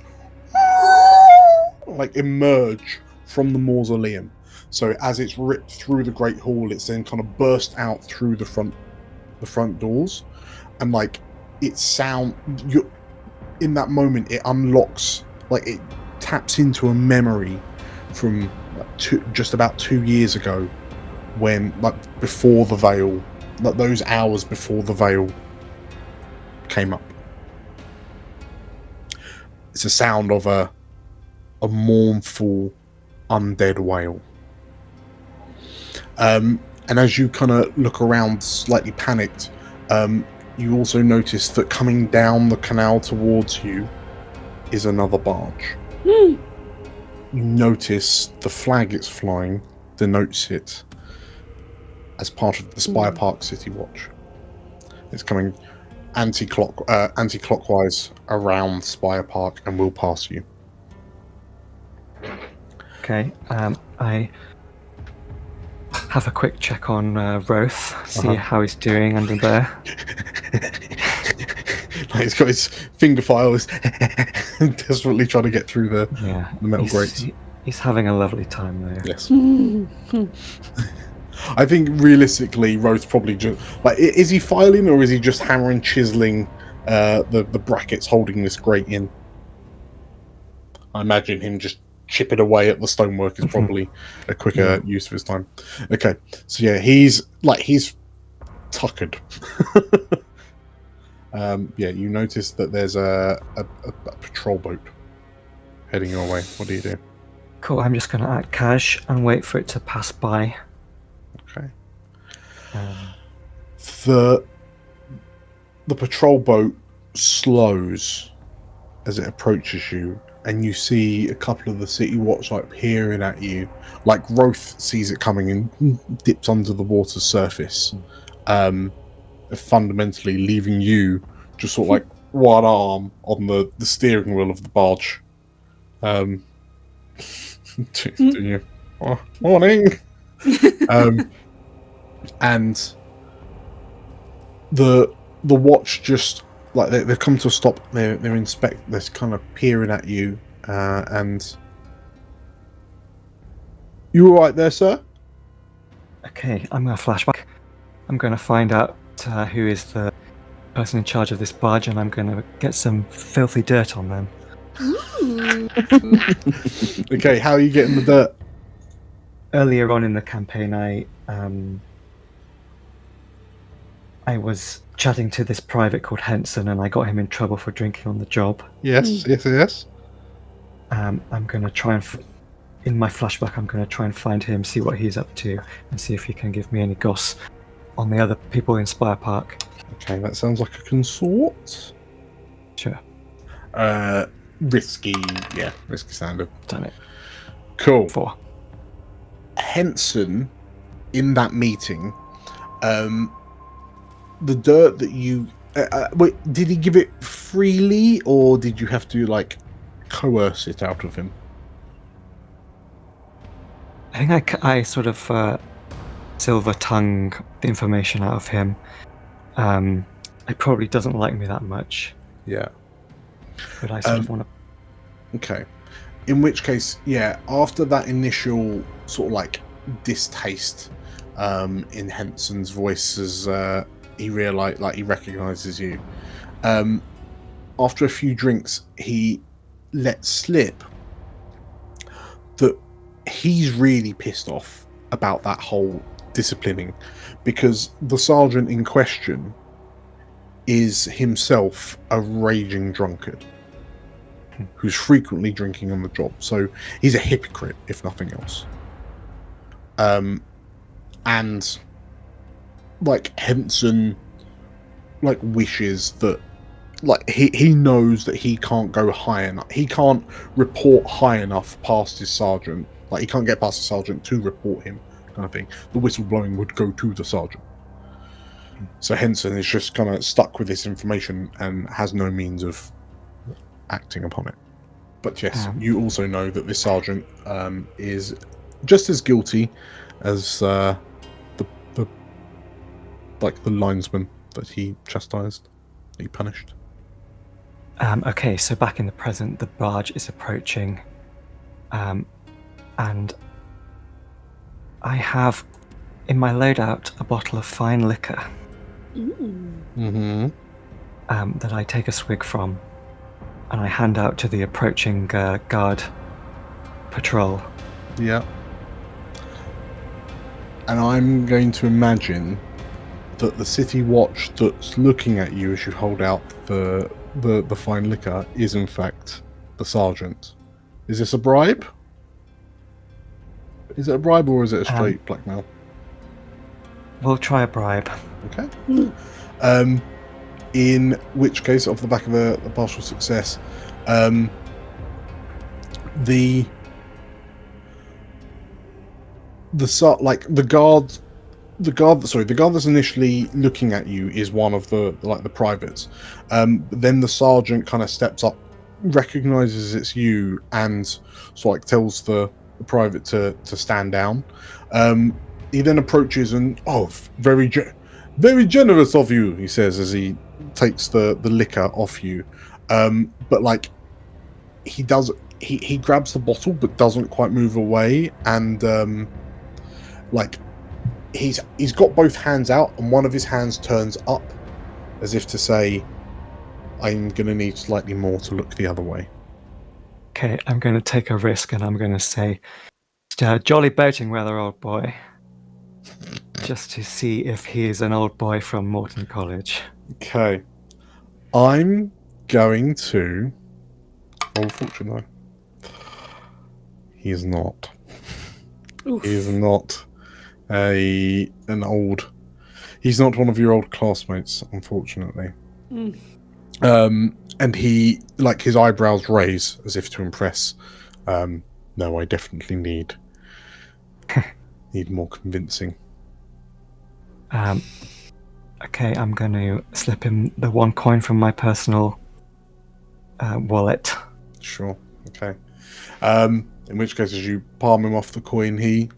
like emerge from the mausoleum. So as it's ripped through the Great Hall, it's then kind of burst out through the front doors, and like it in that moment it unlocks, like it taps into a memory from just about 2 years ago, when, like, before the veil, like those hours before the veil came up. It's the sound of a mournful undead wail. And as you kind of look around, slightly panicked, you also notice that coming down the canal towards you is another barge. You notice the flag it's flying denotes it as part of the Spire Park City Watch. It's coming anti-clockwise around Spire Park and will pass you. Okay, I have a quick check on Roth, see how he's doing under there. He's got his finger files desperately trying to get through the metal grates. He's having a lovely time there. Yes. I think realistically, Roth's probably just like, is he filing or is he just hammering, chiseling the brackets holding this grate in? I imagine him just chipping away at the stonework is probably a quicker use of his time. Okay, so yeah, he's tuckered. You notice that there's a patrol boat heading your way. What do you do? Cool, I'm just going to act cash and wait for it to pass by. Okay. The patrol boat slows as it approaches you, and you see a couple of the City Watch like peering at you. Like Roth sees it coming and dips under the water's surface, fundamentally leaving you just sort of like one arm on the steering wheel of the barge. Morning. And the watch just, like, they've come to a stop. They're kind of peering at you, and you all right there, sir? Okay, I'm going to flashback. I'm going to find out who is the person in charge of this barge, and I'm going to get some filthy dirt on them. Okay, how are you getting the dirt? Earlier on in the campaign, I was chatting to this private called Henson, and I got him in trouble for drinking on the job. Yes. I'm going to try and, in my flashback, I'm going to try and find him, see what he's up to, and see if he can give me any goss on the other people in Spire Park. Okay, that sounds like a consort. Sure. Risky standard. Done it. Cool. 4. Henson, in that meeting, the dirt that you wait, did he give it freely, or did you have to, like, coerce it out of him? I think I sort of silver tongue the information out of him. He probably doesn't like me that much. Yeah. But I sort of want to... Okay. In which case, yeah, after that initial sort of like distaste in Henson's voice, as he realized, like, he recognizes you, after a few drinks, he let slip that he's really pissed off about that whole disciplining, because the sergeant in question is himself a raging drunkard who's frequently drinking on the job. So he's a hypocrite, if nothing else. And like Henson like wishes that like he knows that he can't go high enough. He can't report high enough past his sergeant. Like he can't get past the sergeant to report him, kind of thing. The whistleblowing would go to the sergeant. So Henson is just kind of stuck with this information and has no means of acting upon it. But yes, you also know that this sergeant is just as guilty as the linesman that he chastised, that he punished. Okay, so back in the present, the barge is approaching, and I have in my loadout a bottle of fine liquor. Mm-hmm. That I take a swig from, and I hand out to the approaching guard patrol. Yeah. And I'm going to imagine that the city watch that's looking at you as you hold out the fine liquor is in fact the sergeant. Is this a bribe? Is it a bribe or is it a straight blackmail? We'll try a bribe. Okay. In which case, off the back of a partial success, the guard that's initially looking at you is one of the privates. Then the sergeant kind of steps up, recognizes it's you, and sort of tells the private to stand down. He then approaches and very generous of you, he says as he takes the liquor off you. But like he grabs the bottle but doesn't quite move away, and like he's got both hands out and one of his hands turns up as if to say, I'm going to need slightly more to look the other way. Okay, I'm going to take a risk and I'm going to say, jolly boating weather, old boy. Just to see if he is an old boy from Morton College. Okay. I'm going to... Unfortunately, he is not. Oof. He is not he's not one of your old classmates, unfortunately. And he, like, his eyebrows raise as if to impress. No, I definitely need more convincing. Okay, I'm going to slip him the one coin from my personal wallet. Sure. Okay. In which case, as you palm him off the coin, he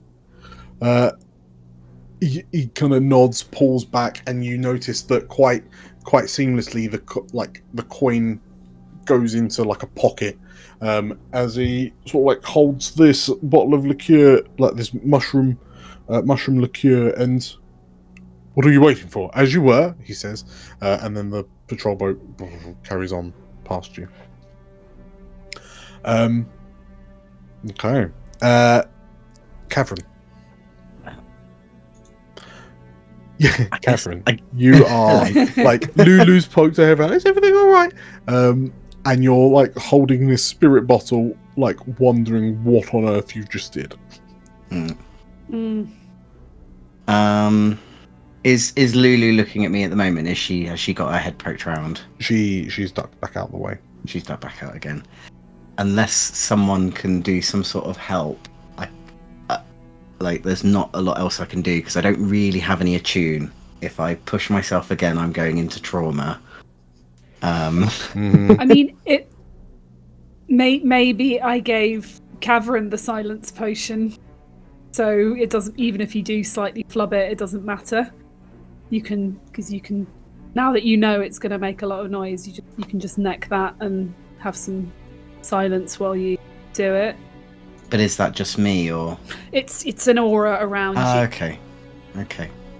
kind of nods, pulls back, and you notice that quite seamlessly the coin goes into like a pocket as he sort of like holds this bottle of liqueur, like this mushroom liqueur, and what are you waiting for? As you were, he says, and then the patrol boat carries on past you. Okay. Catherine. Yeah, Catherine. You are like Lulu's poked her head out. Is everything all right? And you're like holding this spirit bottle, like wondering what on earth you just did. Is Lulu looking at me at the moment? Has she got her head poked around? She's ducked back out of the way. She's ducked back out again. Unless someone can do some sort of help, there's not a lot else I can do because I don't really have any attune. If I push myself again, I'm going into trauma. I mean, it maybe I gave Cavern the silence potion, so it doesn't. Even if you do slightly flub it, it doesn't matter. You can now that you know it's going to make a lot of noise. You can just neck that and have some silence while you do it. But is that just me, or it's an aura around you? Okay.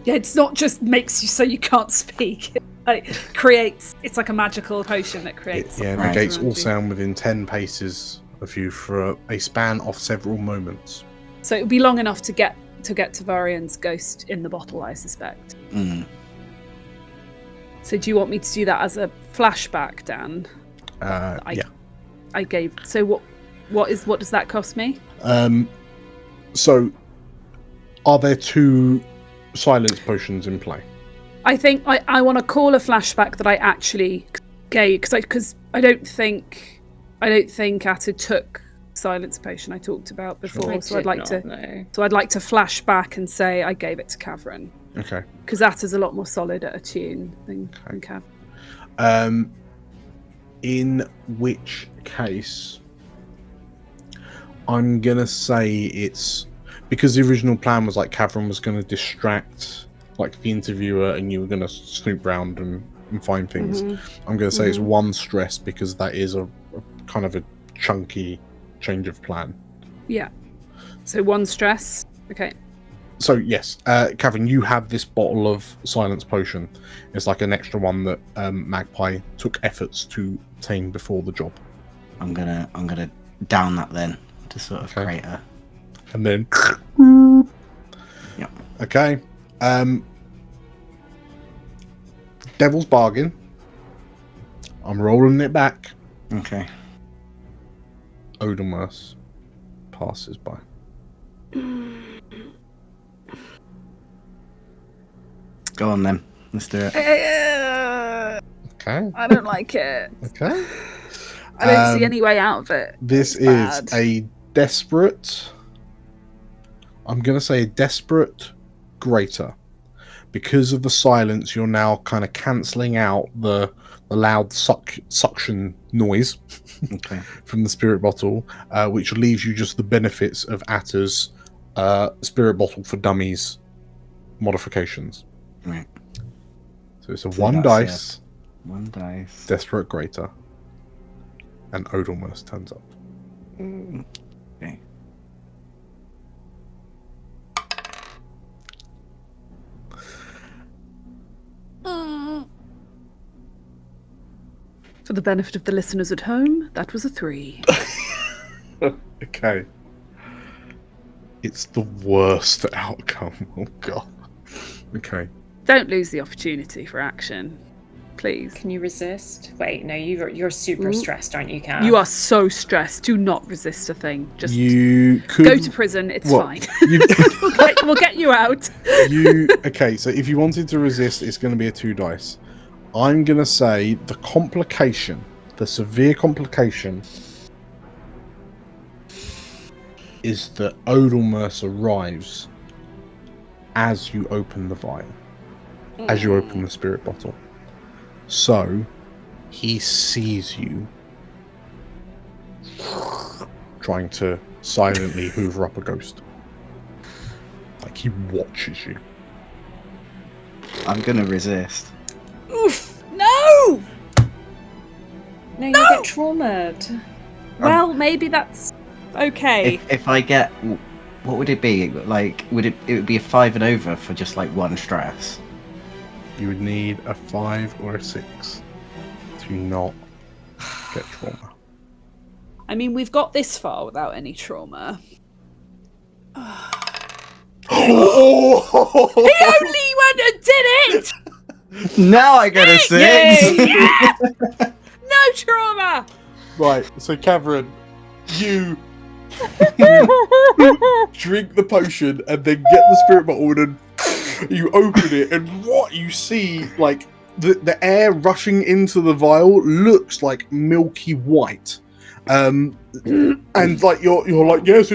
Yeah, it's not just makes you so you can't speak. It's like a magical potion that creates. It negates all sound within 10 paces of you for a span of several moments. So it would be long enough to get to get Tavarian's ghost in the bottle, I suspect. So do you want me to do that as a flashback, Dan? Yeah. I gave. So what does that cost me? So are there 2 silence potions in play? I think I want to call a flashback that I actually gave because I don't think Atta took silence potion I talked about before. So I'd like to flash back and say I gave it to Cavern. Okay. Because Atta's a lot more solid at a tune than Cavern. In which case, I'm gonna say it's because the original plan was like Cavern was gonna distract like the interviewer and you were gonna snoop round and find things. I'm gonna say it's 1 stress because that is a kind of a chunky change of plan. Yeah. So 1 stress. Okay. So yes, Cavern, you have this bottle of silence potion. It's like an extra one that Magpie took efforts to obtain before the job. I'm gonna down that then to sort of create a. And then. Yep. Okay. Devil's bargain. I'm rolling it back. Okay. Odomos passes by. Go on then. Let's do it. Okay. I don't like it. Okay. I don't see any way out of it. This is a desperate. I'm going to say a desperate greater. Because of the silence, you're now kind of cancelling out the loud suction noise from the spirit bottle, which leaves you just the benefits of Atta's spirit bottle for dummies modifications. Right. So it's a 1 dice. 1 dice. Desperate greater. And Odomos turns up. Okay. For the benefit of the listeners at home, that was a 3. Okay. It's the worst outcome. Oh god. Okay. Don't lose the opportunity for action, please. Can you resist? Wait, no, you're super stressed, aren't you, Cam? You are so stressed. Do not resist a thing. Just you could go to prison. It's fine. We'll get you out. Okay, so if you wanted to resist, it's going to be a 2 dice. I'm going to say the complication, the severe complication, is that Odomos arrives as you open the vial, as you open the spirit bottle. So, he sees you trying to silently hoover up a ghost. Like, he watches you. I'm going to resist. Oof! No! No, you get traumatized. Well, maybe that's okay. If I get, what would it be? Like, it would be a 5 and over for just like 1 stress. You would need a 5 or a 6 to not get trauma. I mean, we've got this far without any trauma. He only went and did it! Now I get a 6! Yes! No trauma! Right, so Cavern, you drink the potion and then get the spirit bottle and you open it, and what you see, like, the air rushing into the vial looks like milky white. And like you're like, yes,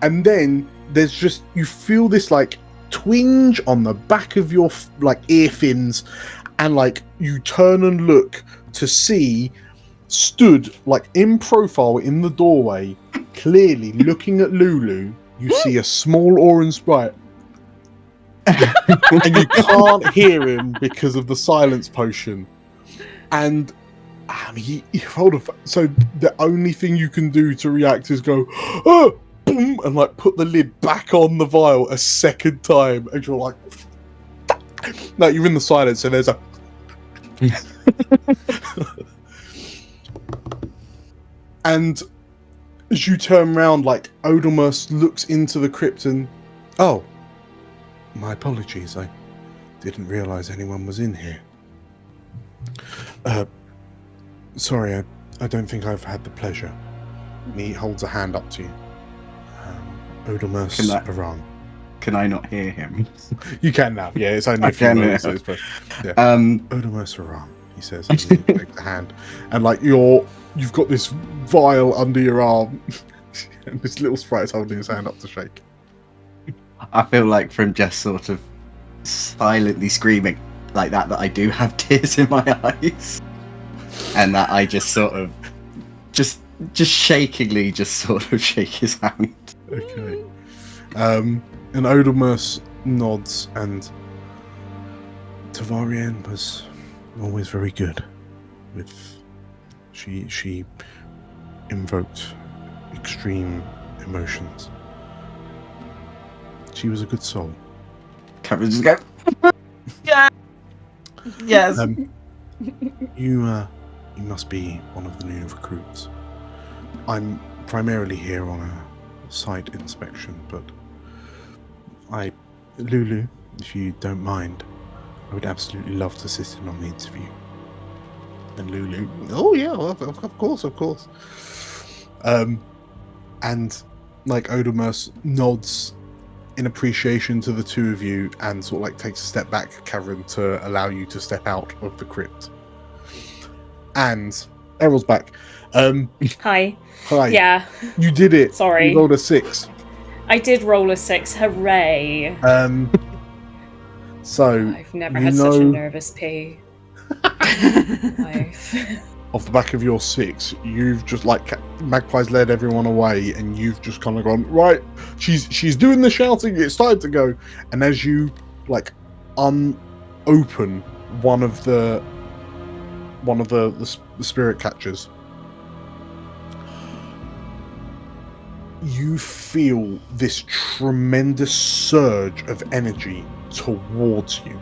and then there's just, you feel this like twinge on the back of your like ear fins, and like you turn and look to see, stood like in profile in the doorway, clearly looking at Lulu, you see a small orange sprite. And you can't hear him because of the silence potion. And hold on. So the only thing you can do to react is go, oh, boom, and like put the lid back on the vial a second time, and you're like, no, you're in the silence, and there's a. And as you turn around, like Odomos looks into the crypt and, oh, My apologies, I didn't realize anyone was in here. Sorry, I don't think I've had the pleasure. And he holds a hand up to you. Odomus Aran. Can I not hear him? You can now. Yeah, it's only a few words. But yeah. Odomus Aran, he says, and he shakes the hand. And like you've got this vial under your arm, and this little sprite is holding his hand up to shake. I feel like from just sort of silently screaming like that I do have tears in my eyes, and that I just sort of just shakingly just sort of shake his hand. Okay. And Odomus nods, and Tavarien was always very good with. She invoked extreme emotions. She was a good soul. Cameron just go, yeah, yes. You must be one of the new recruits. I'm primarily here on a site inspection, but Lulu, if you don't mind, I would absolutely love to sit in on the interview. And Lulu, oh yeah, of course. And like Odomus nods in appreciation to the two of you and sort of like takes a step back, Karen, to allow you to step out of the crypt. And Errol's back. Hi. Yeah. You did it. Sorry. You rolled a 6. I did roll a 6. Hooray. So I've never had such a nervous pee. Off the back of your 6, you've just like Magpie's led everyone away, and you've just kind of gone, right, she's doing the shouting, it's time to go. And as you like unopen one of the spirit catchers, you feel this tremendous surge of energy towards you,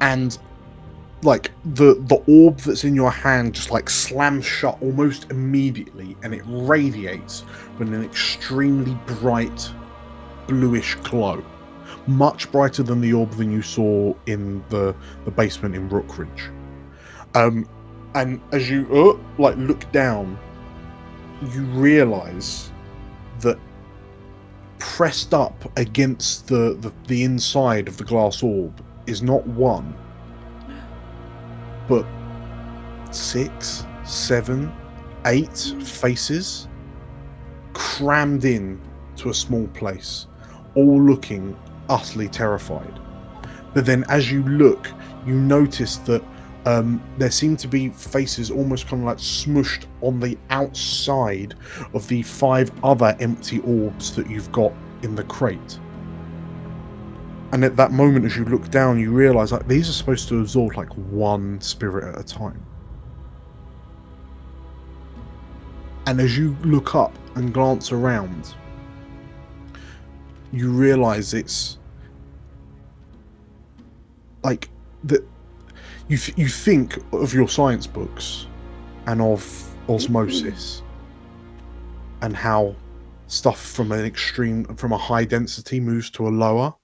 and like the orb that's in your hand just like slams shut almost immediately, and it radiates with an extremely bright bluish glow, much brighter than the orb than you saw in the basement in Rookridge. And as you like look down, you realize that pressed up against the inside of the glass orb is not one, but 6, 7, 8 faces crammed in to a small place, all looking utterly terrified. But then as you look, you notice that there seem to be faces almost kind of like smushed on the outside of the 5 other empty orbs that you've got in the crate. And at that moment, as you look down, you realise like these are supposed to absorb like one spirit at a time. And as you look up and glance around, you realise it's like that. You think of your science books and of osmosis and how stuff from a high density moves to a lower.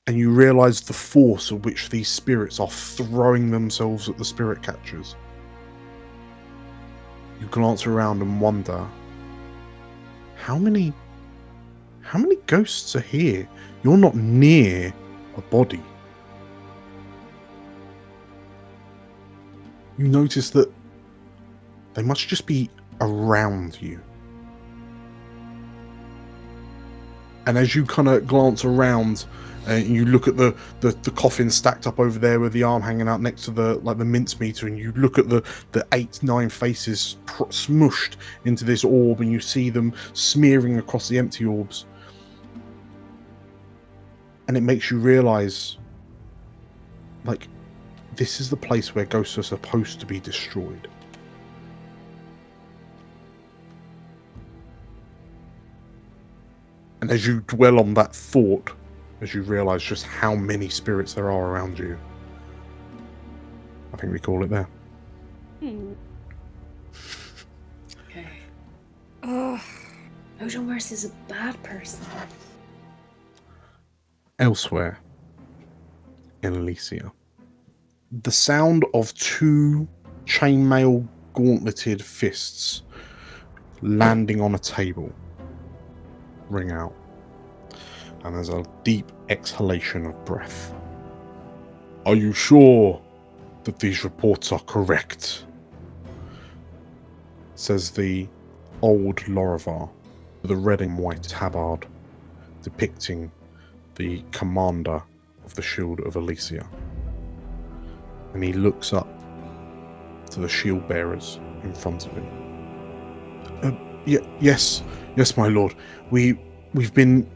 And you realise the force at which these spirits are throwing themselves at the spirit catchers. You glance around and wonder, how many ghosts are here? You're not near a body. You notice that they must just be around you. And as you kind of glance around, and you look at the coffin stacked up over there with the arm hanging out next to the mincemeter, and you look at the 8-9 faces smushed into this orb, and you see them smearing across the empty orbs. And it makes you realise, like, this is the place where ghosts are supposed to be destroyed. And as you dwell on that thought, as you realise just how many spirits there are around you, I think we call it there. Okay. Oh, Odomers is a bad person. Elsewhere in Elysia, the sound of two chainmail gauntleted fists landing on a table ring out, and there's a deep exhalation of breath. Are you sure that these reports are correct? Says the old Lorivar with a red and white tabard depicting the commander of the Shield of Elysia. And he looks up to the shield bearers in front of him. Yes, my lord. We've been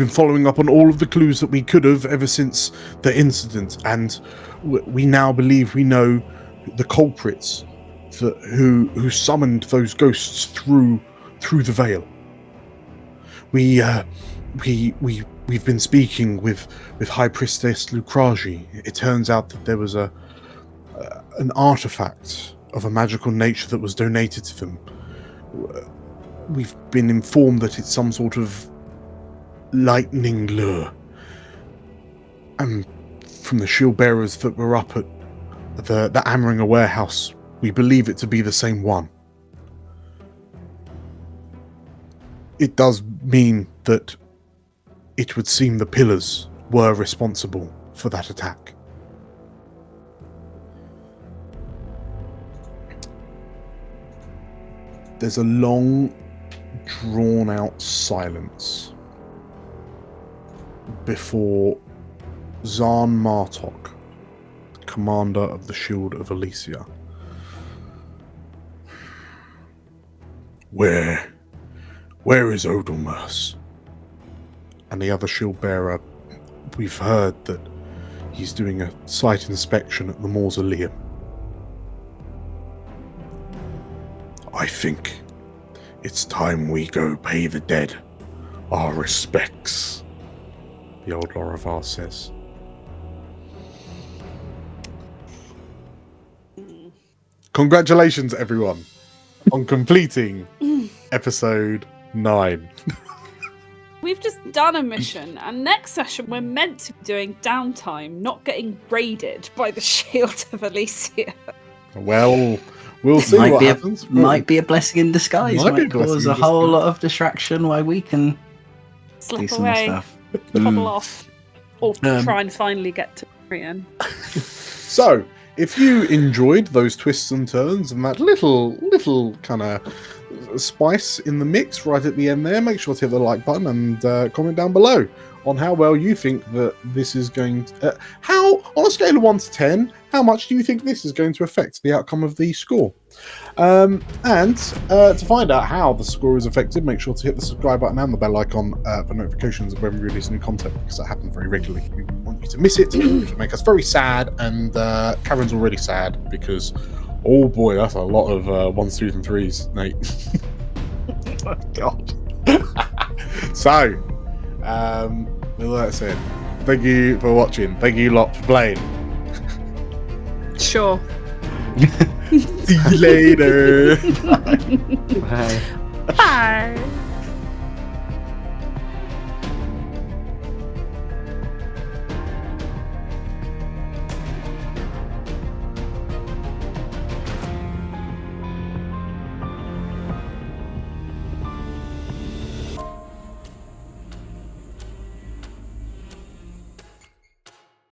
following up on all of the clues that we could have ever since the incident, and we now believe we know the culprits who summoned those ghosts through the veil. We've been speaking with High Priestess Lukraji. It turns out that there was an artifact of a magical nature that was donated to them. We've been informed that it's some sort of lightning lure. And from the shield bearers that were up at the Amringer warehouse, we believe it to be the same one. It does mean that it would seem the pillars were responsible for that attack. There's a long, drawn-out silence before Zahn Martok, commander of the Shield of Elysia. Where is Odelmers? And the other shield bearer, we've heard that he's doing a site inspection at the mausoleum. I think it's time we go pay the dead our respects, the old Lorivar says. Congratulations, everyone, on completing episode 9. We've just done a mission, and next session we're meant to be doing downtime, not getting raided by the Shield of Elysia. Well, we'll see what happens. Might be a blessing in disguise. Might cause a whole lot of distraction while we can slip do some away, stuff. toggle off, or try and finally get to Brian. So, if you enjoyed those twists and turns and that little kind of spice in the mix right at the end there, make sure to hit the like button and comment down below on how well you think that this is going to... how, on a scale of 1 to 10, how much do you think this is going to affect the outcome of the score? And to find out how the score is affected, make sure to hit the subscribe button and the bell icon for notifications when we release new content, because that happens very regularly. We want you to miss it. It would make us very sad, and Karen's already sad because, oh boy, that's a lot of 1s, 2s and 3s, Nate. Oh god. So, with that said, thank you for watching. Thank you lot for playing. Sure. See you later. Bye. Bye.